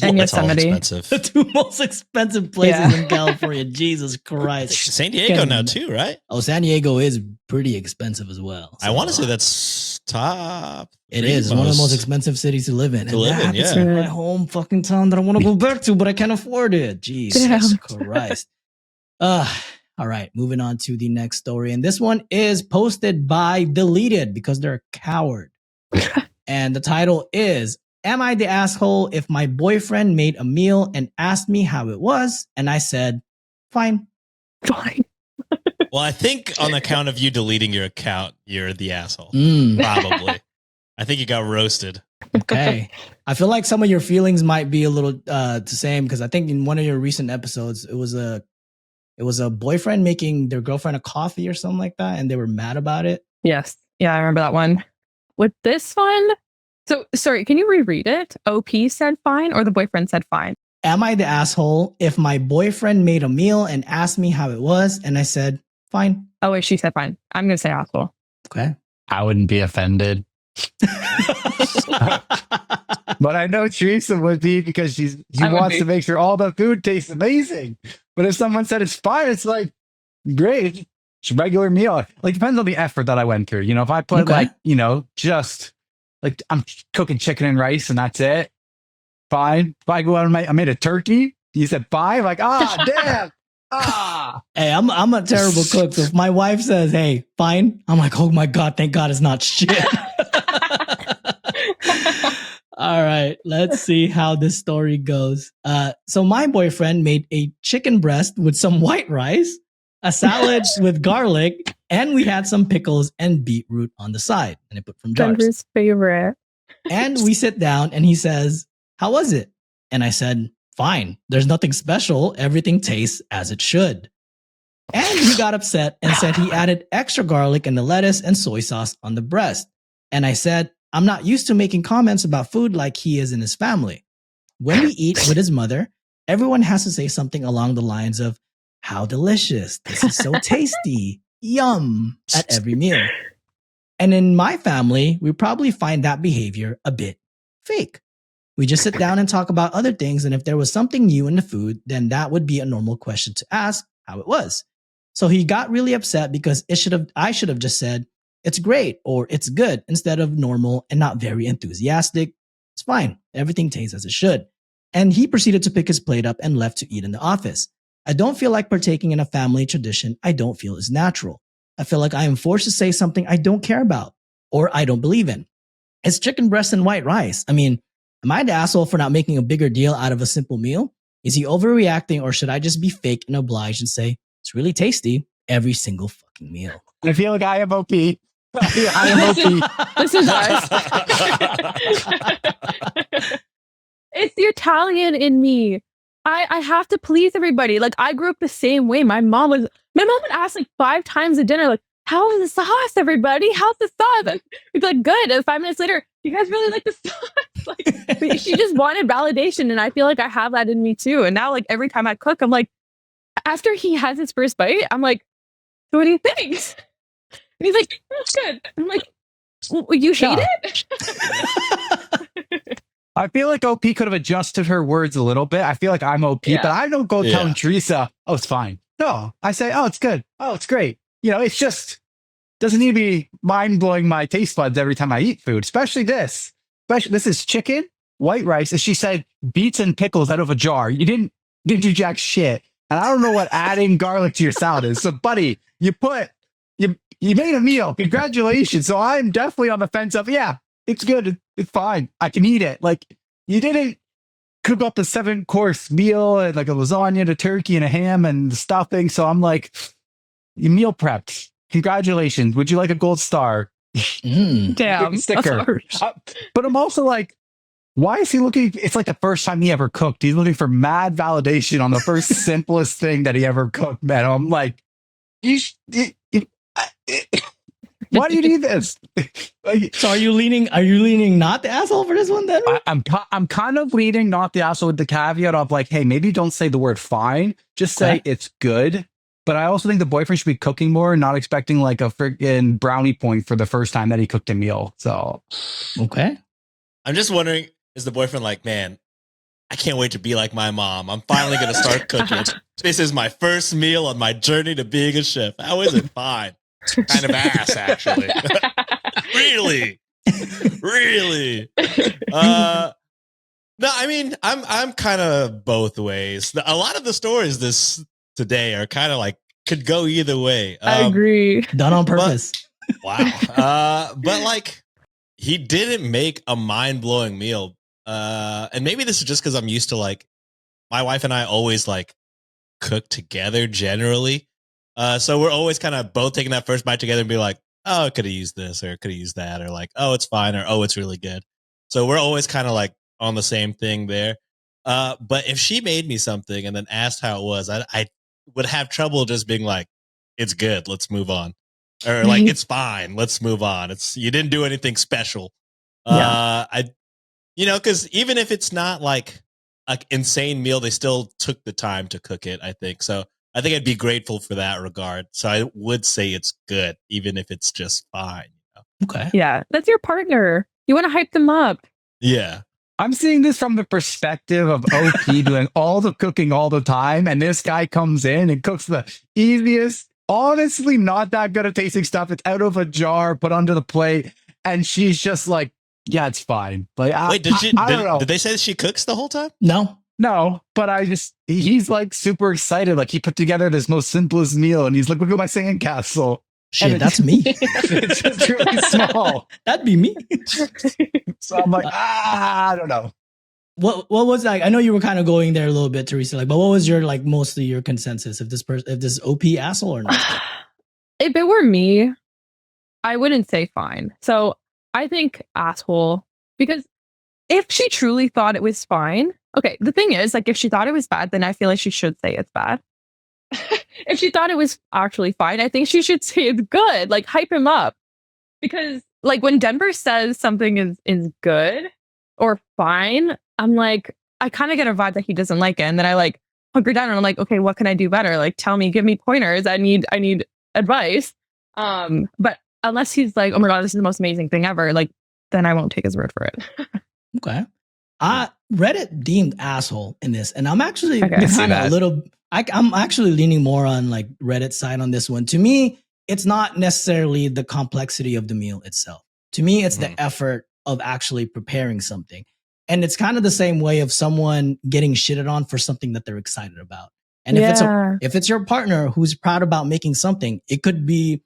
C: And Yosemite.
A: The two most expensive places in California. Jesus Christ.
B: San Diego now too, right?
A: Oh, San Diego is pretty expensive as well.
B: So I want to say that's top.
A: It is one of the most expensive cities to live in. It's my home fucking town that I want to go back to, but I can't afford it. Jesus Christ. All right, moving on to the next story. And this one is posted by Deleted because they're a coward. And the title is, am I the asshole if my boyfriend made a meal and asked me how it was? And I said, fine.
C: Fine.
B: Well, I think on account of you deleting your account, you're the asshole. Probably. I think you got roasted.
A: Okay. I feel like some of your feelings might be a little the same, because I think in one of your recent episodes, it was a boyfriend making their girlfriend a coffee or something like that, and they were mad about it.
C: Yes. Yeah, I remember that one. With this one, so sorry, can you reread it? OP said fine, or the boyfriend said fine?
A: Am I the asshole if my boyfriend made a meal and asked me how it was, and I said fine?
C: Oh wait, she said fine. I'm gonna say asshole.
A: Okay.
D: I wouldn't be offended. But I know Teresa would be, because she wants to make sure all the food tastes amazing. But if someone said it's fine, it's like, great. It's a regular meal. Like, depends on the effort that I went through. If I put just like I'm cooking chicken and rice and that's it, fine. If I go out and I made a turkey, you said fine, like, damn.
A: Hey, I'm a terrible cook. So if my wife says, hey, fine, I'm like, oh my God, thank God it's not shit. All right, let's see how this story goes. So my boyfriend made a chicken breast with some white rice, a salad with garlic, and we had some pickles and beetroot on the side. And I put from jars.
C: Denver's favorite.
A: And we sit down and he says, "How was it?" And I said, "Fine. There's nothing special. Everything tastes as it should." And he got upset and said he added extra garlic and the lettuce and soy sauce on the breast. And I said, "I'm not used to making comments about food like he is in his family. When we eat with his mother, everyone has to say something along the lines of, 'How delicious. This is so tasty. Yum,' at every meal. And in my family, we probably find that behavior a bit fake. We just sit down and talk about other things. And if there was something new in the food, then that would be a normal question to ask how it was." So he got really upset because I should have just said, "It's great," or "It's good," instead of normal and not very enthusiastic. It's fine. Everything tastes as it should. And he proceeded to pick his plate up and left to eat in the office. I don't feel like partaking in a family tradition I don't feel is natural. I feel like I am forced to say something I don't care about or I don't believe in. It's chicken breast and white rice. I mean, am I the asshole for not making a bigger deal out of a simple meal? Is he overreacting, or should I just be fake and oblige and say, "It's really tasty every single fucking meal"?
D: I feel like I am OP. I am OP.
C: This is us. It's the Italian in me. I have to please everybody. Like, I grew up the same way. My mom would ask like 5 times at dinner, like, "How's the sauce, everybody? How's the sauce?" And we'd be like, "Good." And 5 minutes later, "You guys really like the sauce?" Like, she just wanted validation, and I feel like I have that in me too. And now, like, every time I cook, I'm like, after he has his first bite, I'm like, "So what do you think?" And he's like, "That's good." I'm like, "You hate it?"
D: I feel like OP could have adjusted her words a little bit. I feel like I'm OP, but I don't go telling Teresa, "Oh, it's fine." No, I say, "Oh, it's good. Oh, it's great." It's just doesn't need to be mind blowing my taste buds every time I eat food, especially this. This is chicken, white rice. As she said, beets and pickles out of a jar. You didn't do jack shit. And I don't know what adding garlic to your salad is. So, buddy, you made a meal. Congratulations. So I'm definitely on the fence of, yeah, it's good. It's fine. I can eat it. Like, you didn't cook up a 7-course meal and like a lasagna and a turkey and a ham and the stuffing. So I'm like, you meal prepped. Congratulations. Would you like a gold star?
C: Damn.
D: Sticker. But I'm also like, why is he looking? It's like the first time he ever cooked. He's looking for mad validation on the first simplest thing that he ever cooked, man. I'm like, why do you need this?
A: So are you leaning not the asshole for this one then?
D: I'm kind of leaning not the asshole with the caveat of like, hey, maybe don't say the word fine. Just say it's good. But I also think the boyfriend should be cooking more and not expecting like a freaking brownie point for the first time that he cooked a meal. So,
A: okay.
B: I'm just wondering, is the boyfriend like, "Man, I can't wait to be like my mom. I'm finally going to start cooking. This is my first meal on my journey to being a chef. How is it? Fine. It's kind of ass, actually." Really? Really? No, I mean, I'm kind of both ways. A lot of the stories today are kind of like, could go either way.
C: I agree.
A: Done on purpose.
B: Wow. But like, he didn't make a mind-blowing meal. And maybe this is just because I'm used to like, my wife and I always like cook together generally. So we're always kind of both taking that first bite together and be like, "Oh, I could have used this or could have used that," or like, "Oh, it's fine," or "Oh, it's really good." So we're always kind of like on the same thing there. But if she made me something and then asked how it was, I would have trouble just being like, "It's good, let's move on," or like, "It's fine, let's move on. You didn't do anything special." Because even if it's not like an insane meal, they still took the time to cook it, I think. So I think I'd be grateful for that regard. So I would say it's good, even if it's just fine.
A: Okay.
C: Yeah, that's your partner. You want to hype them up.
B: Yeah.
D: I'm seeing this from the perspective of OP doing all the cooking all the time. And this guy comes in and cooks the easiest, honestly, not that good at tasting stuff. It's out of a jar, put onto the plate. And she's just like, "Yeah, it's fine." Like,
B: wait, I don't know. Did they say she cooks the whole time?
A: No,
D: but he's like super excited. Like, he put together this most simplest meal and he's like, "Look at my sandcastle."
A: Shit, that's me.
D: It's just really small.
A: That'd be me.
D: So I'm like, I don't know.
A: What was like? I know you were kind of going there a little bit, Teresa. Like, but what was your like mostly your consensus if this OP asshole or not?
C: If it were me, I wouldn't say fine. So I think asshole, Because if she truly thought it was fine, okay, the thing is, like, if she thought it was bad, then I feel like she should say it's bad. If she thought it was actually fine, I think she should say it's good, like, hype him up. Because, like, when Denver says something is good or fine, I'm like, I kind of get a vibe that he doesn't like it. And then I, like, hunker down and I'm like, okay, what can I do better? Like, tell me, give me pointers. I need advice. But unless he's like, oh my God, this is the most amazing thing ever, like, then I won't take his word for it.
A: Okay. Reddit deemed asshole in this, and I'm actually
C: Okay.
A: kind of a little. I'm actually leaning more on like Reddit side on this one. To me, it's not necessarily the complexity of the meal itself. To me, it's the effort of actually preparing something, and it's kind of the same way of someone getting shitted on for something that they're excited about. And if it's your partner who's proud about making something, it could be.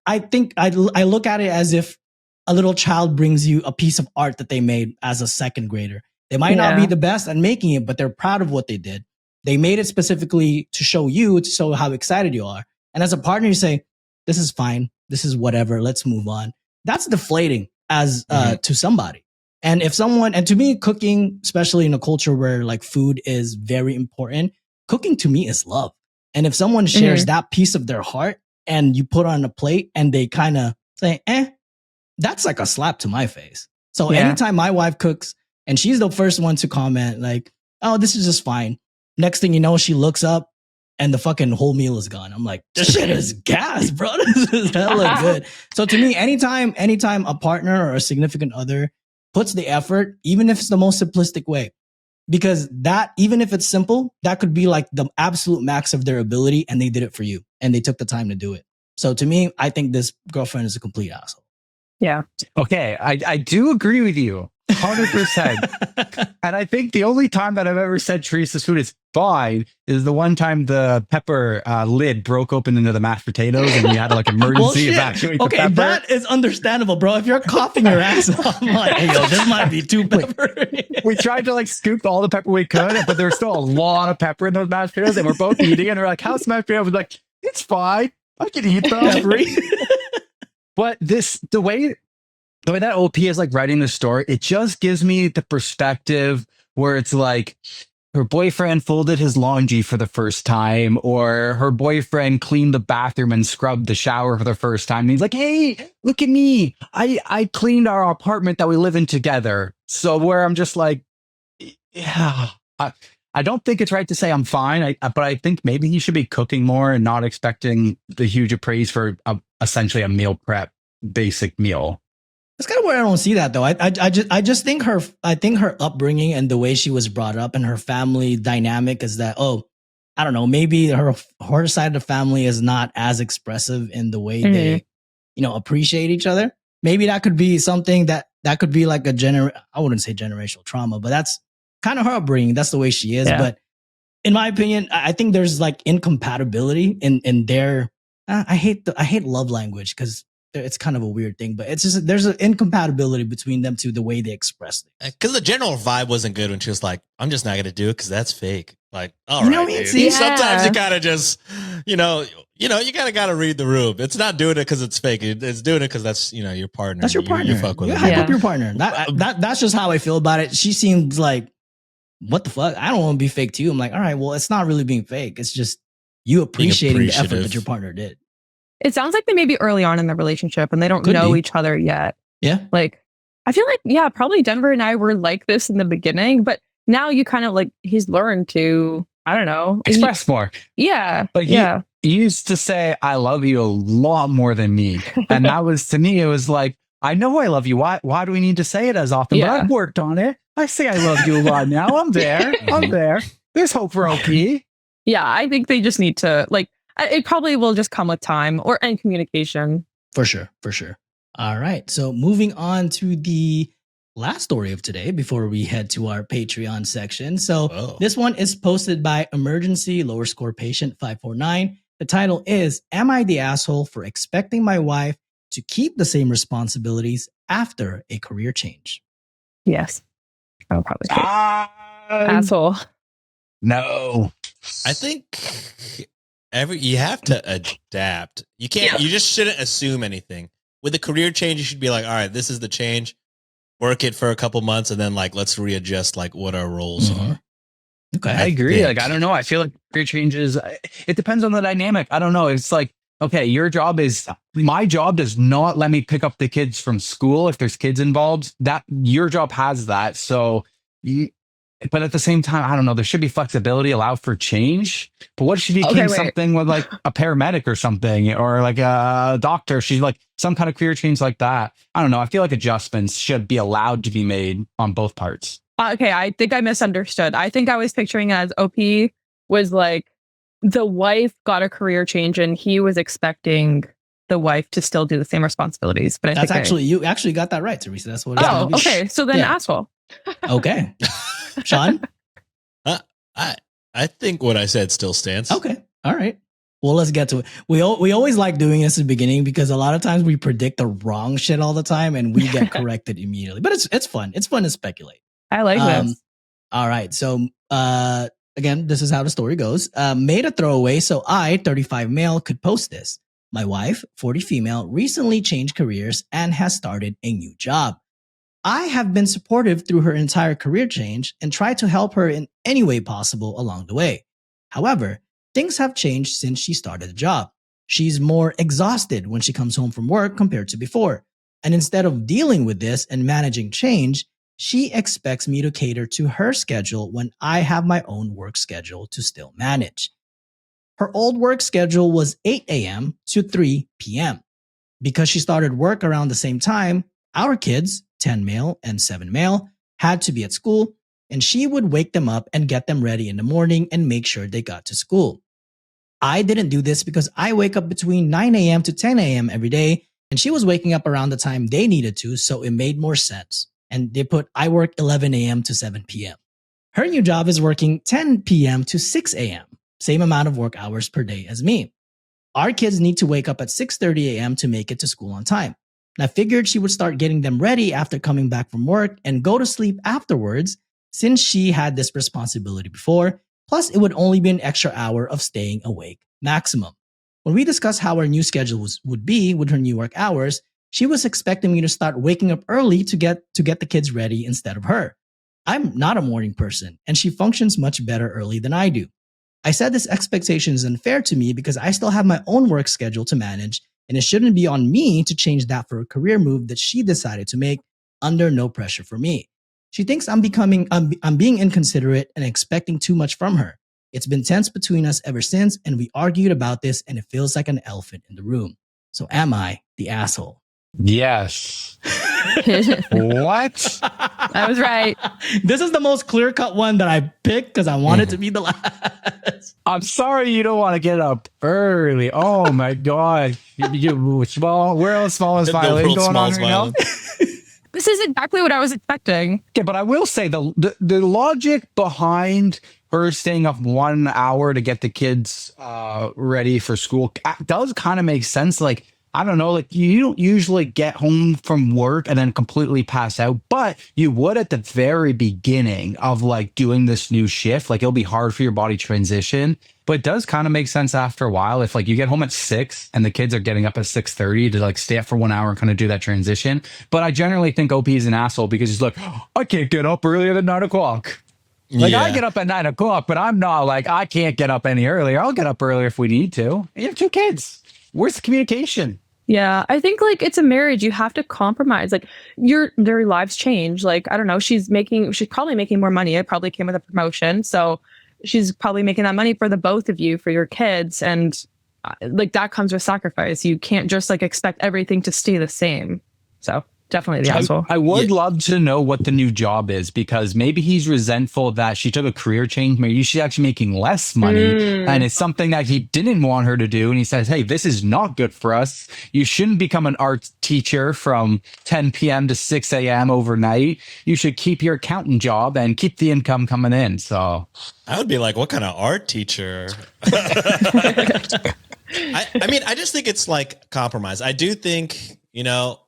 A: I think I look at it as if a little child brings you a piece of art that they made as a second grader. They might not be the best at making it, but they're proud of what they did. They made it specifically to show you, to show how excited you are. And as a partner, you say, this is fine. This is whatever. Let's move on. That's deflating as to somebody. And to me, cooking, especially in a culture where like food is very important, cooking to me is love. And if someone shares that piece of their heart and you put on a plate and they kind of say, that's like a slap to my face. So anytime my wife cooks and she's the first one to comment like, oh, this is just fine. Next thing you know, she looks up and the fucking whole meal is gone. I'm like, this shit is gas, bro. This is hella good. So to me, anytime a partner or a significant other puts the effort, even if it's the most simplistic way, because that, even if it's simple, that could be like the absolute max of their ability and they did it for you and they took the time to do it. So to me, I think this girlfriend is a complete asshole.
C: Yeah.
D: Okay, I do agree with you 100%. And I think the only time that I've ever said Teresa's food is fine is the one time the pepper lid broke open into the mashed potatoes and we had to like emergency evacuate the pepper.
A: That is understandable, bro. If you're coughing your ass off, I'm like, hey, yo, this might be too pepper.
D: We tried to like scoop all the pepper we could, but there's still a lot of pepper in those mashed potatoes and we're both eating and we're like, how's mashed potatoes? I was like, it's fine. I can eat them. But the way that OP is like writing the story, it just gives me the perspective where it's like her boyfriend folded his laundry for the first time, or her boyfriend cleaned the bathroom and scrubbed the shower for the first time. And he's like, hey, look at me. I cleaned our apartment that we live in together. So where I'm just like, yeah, I don't think it's right to say I'm fine, but I think maybe he should be cooking more and not expecting the huge praise for essentially a meal prep basic meal.
A: That's kind of where I don't see that though. I just think her upbringing and the way she was brought up and her family dynamic is that, I don't know, maybe her side of the family is not as expressive in the way they, appreciate each other. Maybe that could be something that could be like I wouldn't say generational trauma, but that's kind of her upbringing. That's the way she is. Yeah. But in my opinion, I think there's like incompatibility in their, I hate love language because it's kind of a weird thing, but it's just, there's an incompatibility between them two, the way they express things.
B: Because the general vibe wasn't good when she was like, I'm just not going to do it because that's fake. Like, all right,
A: what I mean? See,
B: sometimes you gotta just, you got to read the room. It's not doing it because it's fake. It's doing it because that's, your partner.
A: That's your partner.
B: You fuck with
A: hype up your partner. That's just how I feel about it. She seems like, what the fuck? I don't want to be fake to you. I'm like, all right, well, it's not really being fake. It's just you appreciating the effort that your partner did.
C: It sounds like they may be early on in the relationship and they don't know each other yet.
A: Yeah.
C: Like, I feel like, probably Denver and I were like this in the beginning, but now you kind of like, he's learned to, I don't know.
D: Express more.
C: Yeah.
D: Like, you used to say, I love you a lot more than me. And that was, to me, it was like, I know I love you. Why do we need to say it as often? But I've worked on it. I say I love you a lot now. I'm there. There's hope for OP.
C: Yeah. I think they just need to like, it probably will just come with time and communication.
A: For sure. All right. So moving on to the last story of today before we head to our Patreon section. So This one is posted by Emergency Lower Score Patient 549. The title is, Am I the asshole for expecting my wife to keep the same responsibilities after a career change?
C: Yes. I'll probably say asshole.
D: No.
B: I think you have to adapt. You can't. You just shouldn't assume anything. With a career change, you should be like, all right, this is the change. work it for a couple months and then like let's readjust like what our roles are.
A: Okay.
D: I agree.
B: think.
D: Like, I don't know. I feel like career changes, it depends on the dynamic. I don't know. It's like, okay, my job does not let me pick up the kids from school if there's kids involved. That your job has that. So, but at the same time, I don't know. There should be flexibility, allow for change. But what if she became something with like a paramedic or something, or like a doctor? She's like some kind of career change like that. I don't know. I feel like adjustments should be allowed to be made on both parts.
C: Okay, I think I misunderstood. I think I was picturing it as OP was like the wife got a career change and he was expecting the wife to still do the same responsibilities. But
A: that's actually you actually got that right, Teresa. That's what.
C: Oh, okay. So then asshole.
A: Okay, Sean.
B: I think what I said still stands.
A: Okay, all right. Well, let's get to it. We always like doing this at the beginning because a lot of times we predict the wrong shit all the time and we get corrected immediately. But it's fun. It's fun to speculate.
C: I like this.
A: All right. So again, this is how the story goes. Made a throwaway so I, 35 male, could post this. My wife, 40 female, recently changed careers and has started a new job. I have been supportive through her entire career change and tried to help her in any way possible along the way. However, things have changed since she started the job. She's more exhausted when she comes home from work compared to before. And instead of dealing with this and managing change, she expects me to cater to her schedule when I have my own work schedule to still manage. Her old work schedule was 8 a.m. to 3 p.m. Because she started work around the same time, our kids, 10 male and 7 male, had to be at school, and she would wake them up and get them ready in the morning and make sure they got to school. I didn't do this because I wake up between 9 a.m. to 10 a.m. every day, and she was waking up around the time they needed to, so it made more sense. And they put, I work 11 a.m. to 7 p.m. Her new job is working 10 p.m. to 6 a.m., same amount of work hours per day as me. Our kids need to wake up at 6:30 a.m. to make it to school on time. And I figured she would start getting them ready after coming back from work and go to sleep afterwards, since she had this responsibility before. Plus, it would only be an extra hour of staying awake maximum. When we discussed how our new schedule would be with her new work hours, she was expecting me to start waking up early to get the kids ready instead of her. I'm not a morning person, and she functions much better early than I do. I said this expectation is unfair to me because I still have my own work schedule to manage, and it shouldn't be on me to change that for a career move that she decided to make under no pressure for me. She thinks I'm being inconsiderate and expecting too much from her. It's been tense between us ever since, and we argued about this, and it feels like an elephant in the room. So am I the asshole?
D: Yes. What?
C: I was right.
A: This is the most clear-cut one that I picked because I wanted to be the last.
D: I'm sorry you don't want to get up early. Oh my God. You small, we're on smallest violin going on right now.
C: This is exactly what I was expecting.
D: Okay, but I will say the logic behind her staying up 1 hour to get the kids ready for school does kind of make sense. Like, I don't know, like you don't usually get home from work and then completely pass out, but you would at the very beginning of like doing this new shift. Like it'll be hard for your body to transition, but it does kind of make sense after a while. If like you get home at 6 and the kids are getting up at 6:30 to like stay up for 1 hour and kind of do that transition. But I generally think OP is an asshole because he's like, oh, I can't get up earlier than 9 o'clock. Like I get up at 9 o'clock, but I'm not like, I can't get up any earlier. I'll get up earlier if we need to. You have 2 kids. Where's the communication?
C: Yeah, I think like it's a marriage. You have to compromise. Like their lives change. Like, I don't know, she's probably making more money. It probably came with a promotion. So she's probably making that money for the both of you, for your kids. And like that comes with sacrifice. You can't just like expect everything to stay the same. So definitely the asshole.
D: I would love to know what the new job is, because maybe he's resentful that she took a career change. Maybe she's actually making less money and it's something that he didn't want her to do. And he says, hey, this is not good for us. You shouldn't become an art teacher from 10 p.m. to 6 a.m. overnight. You should keep your accountant job and keep the income coming in. So
B: I would be like, what kind of art teacher? I mean, I just think it's like compromise. I do think, you know,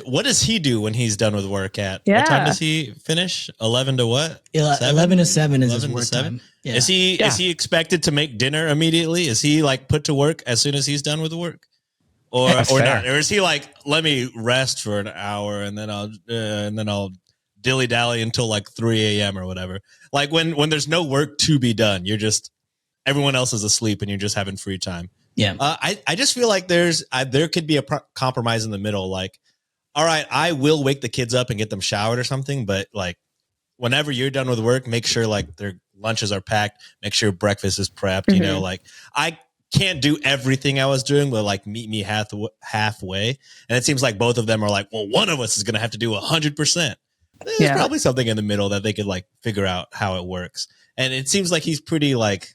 B: what does he do when he's done with work at?
C: Yeah.
B: What time does he finish? 11 to what?
A: 11 to 7 is his work
B: 7?
A: time. Yeah.
B: Is he expected to make dinner immediately? Is he like put to work as soon as he's done with the work? or
D: That's fair.
B: not? Or is he like, let me rest for an hour and then I'll dilly dally until like 3 a.m. or whatever. Like when there's no work to be done, you're just everyone else is asleep and you're just having free time.
A: Yeah.
B: I just feel like there could be a compromise in the middle. Like, all right, I will wake the kids up and get them showered or something, but like whenever you're done with work, make sure like their lunches are packed, make sure breakfast is prepped. You know, like I can't do everything I was doing, but like meet me halfway. And it seems like both of them are like, well, one of us is going to have to do 100%. There's probably something in the middle that they could like figure out how it works. And it seems like he's pretty like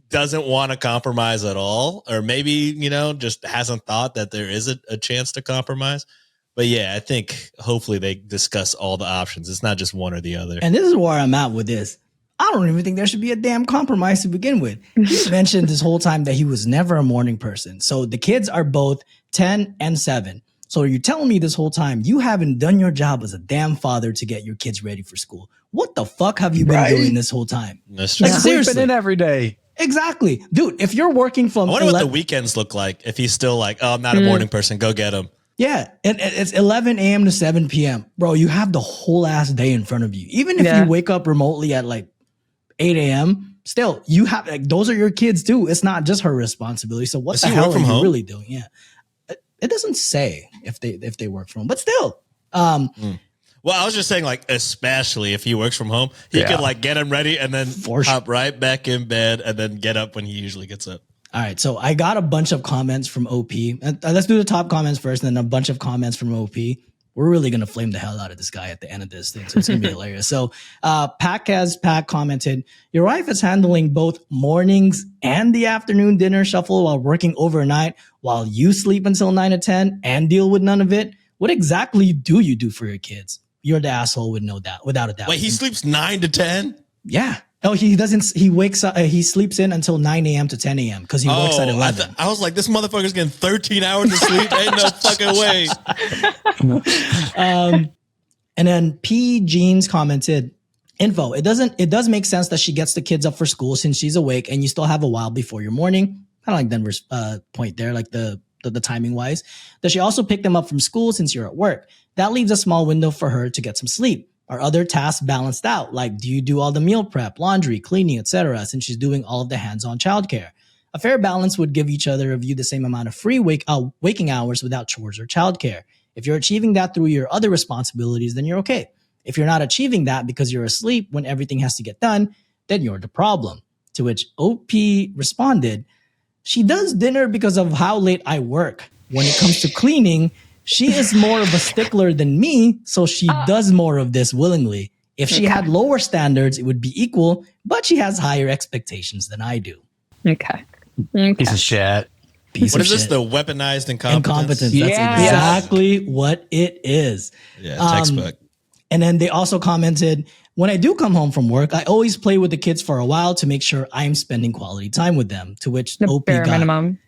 B: doesn't want to compromise at all, or maybe, you know, just hasn't thought that there is a chance to compromise. But yeah, I think hopefully they discuss all the options. It's not just one or the other.
A: And this is where I'm at with this. I don't even think there should be a damn compromise to begin with. He mentioned this whole time that he was never a morning person. So the kids are both 10 and 7. So you're telling me this whole time you haven't done your job as a damn father to get your kids ready for school. What the fuck have you been doing this whole time?
B: That's
A: Like,
B: true.
A: seriously.
D: Sleeping in every day.
A: Exactly. Dude, if you're working from
B: I wonder what the weekends look like if he's still like, oh, I'm not a morning person. Go get him.
A: Yeah, and it's 11 a.m. to 7 p.m. Bro, you have the whole ass day in front of you. Even if you wake up remotely at like 8 a.m., still, you have like those are your kids too. It's not just her responsibility. So what the hell are you really doing? Yeah. It doesn't say if they work from home, but still.
B: Well, I was just saying, like, especially if he works from home, he could like get him ready and then hop right back in bed and then get up when he usually gets up.
A: All right, so I got a bunch of comments from OP. And let's do the top comments first, and then a bunch of comments from OP. We're really gonna flame the hell out of this guy at the end of this thing, so it's gonna be hilarious. So, Pack commented, "Your wife is handling both mornings and the afternoon dinner shuffle while working overnight, while you sleep until 9 to 10 and deal with none of it. What exactly do you do for your kids? You're the asshole with no doubt, without a doubt."
B: Wait, he sleeps 9 to 10?
A: Yeah. Oh, he doesn't. He wakes up. He sleeps in until 9 a.m. to 10 a.m. because he works at 11.
B: I was like, this motherfucker's getting 13 hours of sleep. Ain't no fucking way.
A: And then P Jeans commented, "Info. It does make sense that she gets the kids up for school since she's awake, and you still have a while before your morning." Kind of like Denver's point there, like the timing wise. Does she also pick them up from school since you're at work? That leaves a small window for her to get some sleep. Are other tasks balanced out? Like, do you do all the meal prep, laundry, cleaning, etc., since she's doing all of the hands-on childcare? A fair balance would give each other of you the same amount of free waking hours without chores or childcare. If you're achieving that through your other responsibilities, then you're okay. If you're not achieving that because you're asleep when everything has to get done, then you're the problem." To which OP responded, "She does dinner because of how late I work. When it comes to cleaning, she is more of a stickler than me, so she does more of this willingly. If she had lower standards, it would be equal, but she has higher expectations than I do."
C: Okay.
D: Piece of shit.
B: What is this? The weaponized incompetence?
A: That's exactly what it is.
B: Yeah, textbook.
A: And then they also commented, "When I do come home from work, I always play with the kids for a while to make sure I'm spending quality time with them." To which OP
C: bare minimum.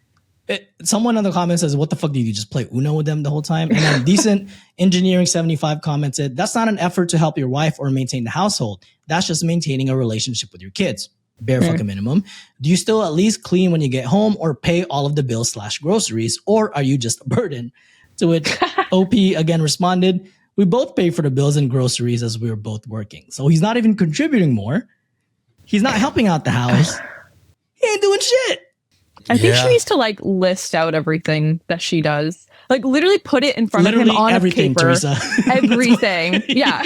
A: Someone in the comments says, "What the fuck, do you just play Uno with them the whole time?" And then Decent Engineering 75 commented, "That's not an effort to help your wife or maintain the household. That's just maintaining a relationship with your kids. Bare fucking minimum. Do you still at least clean when you get home or pay all of the bills / groceries, or are you just a burden?" To which OP again responded, "We both pay for the bills and groceries as we were both working. So he's not even contributing more. He's not helping out the house. He ain't doing shit."
C: I think she needs to like list out everything that she does. Like literally put it in front of him on
A: everything,
C: a paper.
A: Teresa.
C: Everything. Yeah.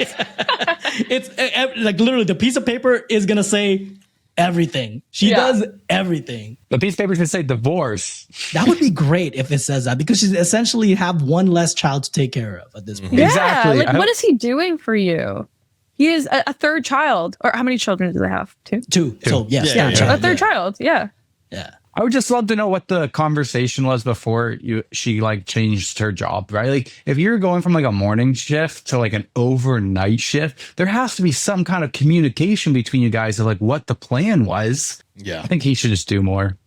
A: It's like literally the piece of paper is going to say everything. She does everything.
D: The piece of paper should say divorce.
A: That would be great if it says that, because she's essentially have one less child to take care of at this point.
C: Yeah.
D: Exactly.
C: Like, what is he doing for you? He is a third child. Or how many children do they have? Two?
A: So yes,
C: A third child. Yeah.
A: Yeah.
D: I would just love to know what the conversation was before she like changed her job, right? Like if you're going from like a morning shift to like an overnight shift, there has to be some kind of communication between you guys of like what the plan was.
B: Yeah.
D: I think he should just do more.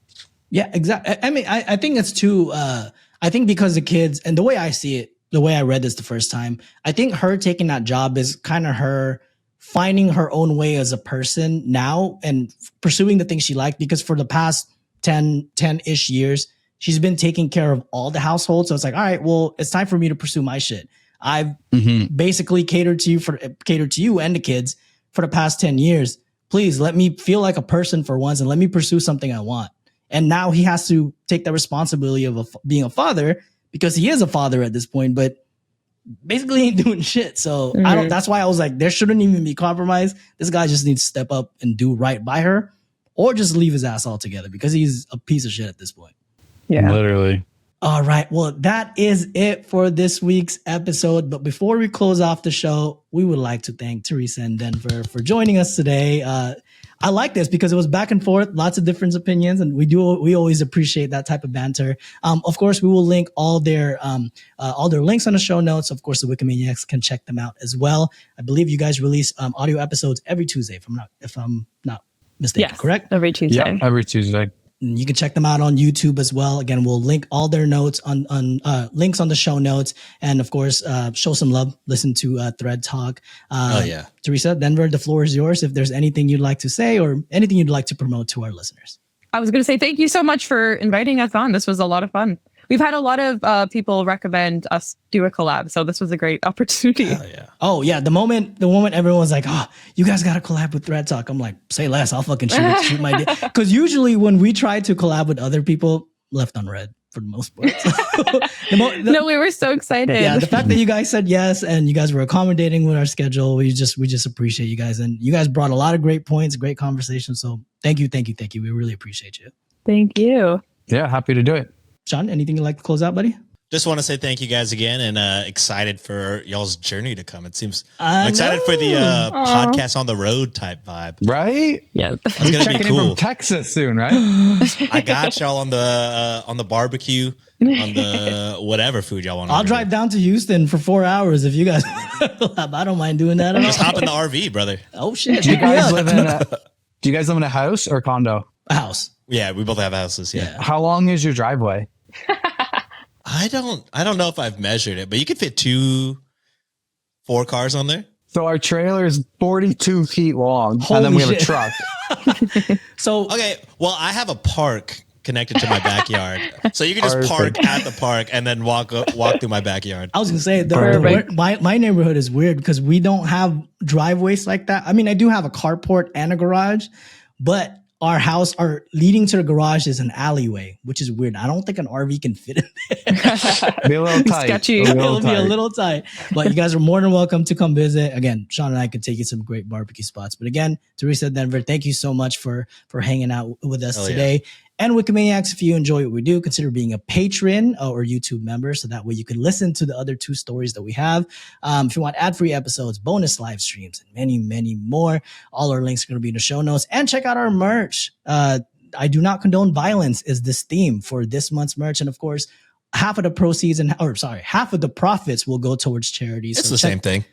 A: Yeah, exactly. I mean, I think it's too, I think because the kids, and the way I see it, the way I read this the first time, I think her taking that job is kind of her finding her own way as a person now and pursuing the things she liked, because for the past 10-ish years, she's been taking care of all the household. So it's like, all right, well, it's time for me to pursue my shit. I've basically catered to you and the kids for the past 10 years. Please let me feel like a person for once and let me pursue something I want. And now he has to take the responsibility of being a father because he is a father at this point, but basically ain't doing shit. So that's why I was like, there shouldn't even be compromise. This guy just needs to step up and do right by her or just leave his ass altogether because he's a piece of shit at this point.
C: Yeah.
D: Literally.
A: All right. Well, that is it for this week's episode. But before we close off the show, we would like to thank Teresa and Denver for joining us today. I like this because it was back and forth, lots of different opinions, and we always appreciate that type of banter. Of course, we will link all their links on the show notes. Of course, the Wikimaniacs can check them out as well. I believe you guys release audio episodes every Tuesday, if I'm not mistaken.
C: Yes,
A: correct?
C: Every Tuesday.
D: Yeah, every Tuesday.
A: You can check them out on YouTube as well. Again, we'll link all their notes on links on the show notes. And of course, show some love. Listen to ThreadTalk.
B: Oh, yeah.
A: Teresa, Denver, the floor is yours. If there's anything you'd like to say or anything you'd like to promote to our listeners.
C: I was going to say thank you so much for inviting us on. This was a lot of fun. We've had a lot of people recommend us do a collab, so this was a great opportunity.
A: Oh yeah. The moment everyone's like, "Oh, you guys got to collab with ThreadTalk," I'm like, "Say less. I'll fucking shoot my dick." Because usually when we try to collab with other people, left on red for the most part.
C: No, we were so excited.
A: Yeah, the fact that you guys said yes and you guys were accommodating with our schedule, we just appreciate you guys, and you guys brought a lot of great points, great conversation. So thank you. We really appreciate you.
C: Thank you.
D: Yeah, happy to do it.
A: Sean, anything you'd like to close out, buddy?
B: Just want to say thank you guys again, and excited for y'all's journey to come. It seems I'm excited for the podcast on the road type vibe.
D: Right?
C: Yeah.
B: It's gonna be
D: Checking in
B: cool.
D: from Texas soon, right?
B: I got y'all on the barbecue, on the whatever food y'all want.
A: I'll drive down to Houston for 4 hours if you guys. I don't mind doing that at all.
B: Just hop in the RV, brother.
A: Oh shit!
D: Do you guys live in a house or condo?
A: A house?
B: Yeah, we both have houses. Yeah.
D: How long is your driveway?
B: I don't know if I've measured it, but you could fit 4 cars on there.
D: So our trailer is 42 feet long,
A: Holy
D: and then we have
A: shit.
D: a truck.
A: So
B: Okay, well, I have a park connected to my backyard, so you can just park at the park and then walk through my backyard.
A: I was gonna say
C: Perfect.
A: my neighborhood is weird because we don't have driveways like that. I mean, I do have a carport and a garage, but our house, leading to the garage is an alleyway, which is weird. I don't think an RV can fit in there.
D: Be a little tight.
C: Sketchy.
A: It'll be a little tight, but you guys are more than welcome to come visit. Again, Sean and I could take you some great barbecue spots. But again, Teresa, Denver, thank you so much for hanging out with us today. And Wikimaniacs, if you enjoy what we do, consider being a patron or YouTube member, so that way you can listen to the other 2 stories that we have. If you want ad-free episodes, bonus live streams, and many, many more, all our links are going to be in the show notes. And check out our merch. I do not condone violence is this theme for this month's merch. And of course, half of the profits will go towards charities.
B: It's the same thing.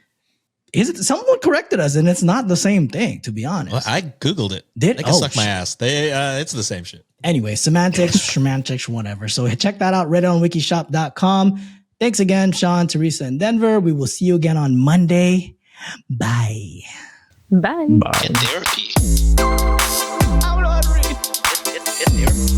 A: Is it? Someone corrected us, and it's not the same thing, to be honest.
B: Well, I Googled it.
A: They
B: can suck my ass. It's the same shit.
A: Anyway, semantics, whatever. So check that out, redditOnWikishop.com. Thanks again, Sean, Teresa, and Denver. We will see you again on Monday. Bye.
C: Bye.
D: Bye.
B: In therapy.
A: I'm not ready.
B: In therapy.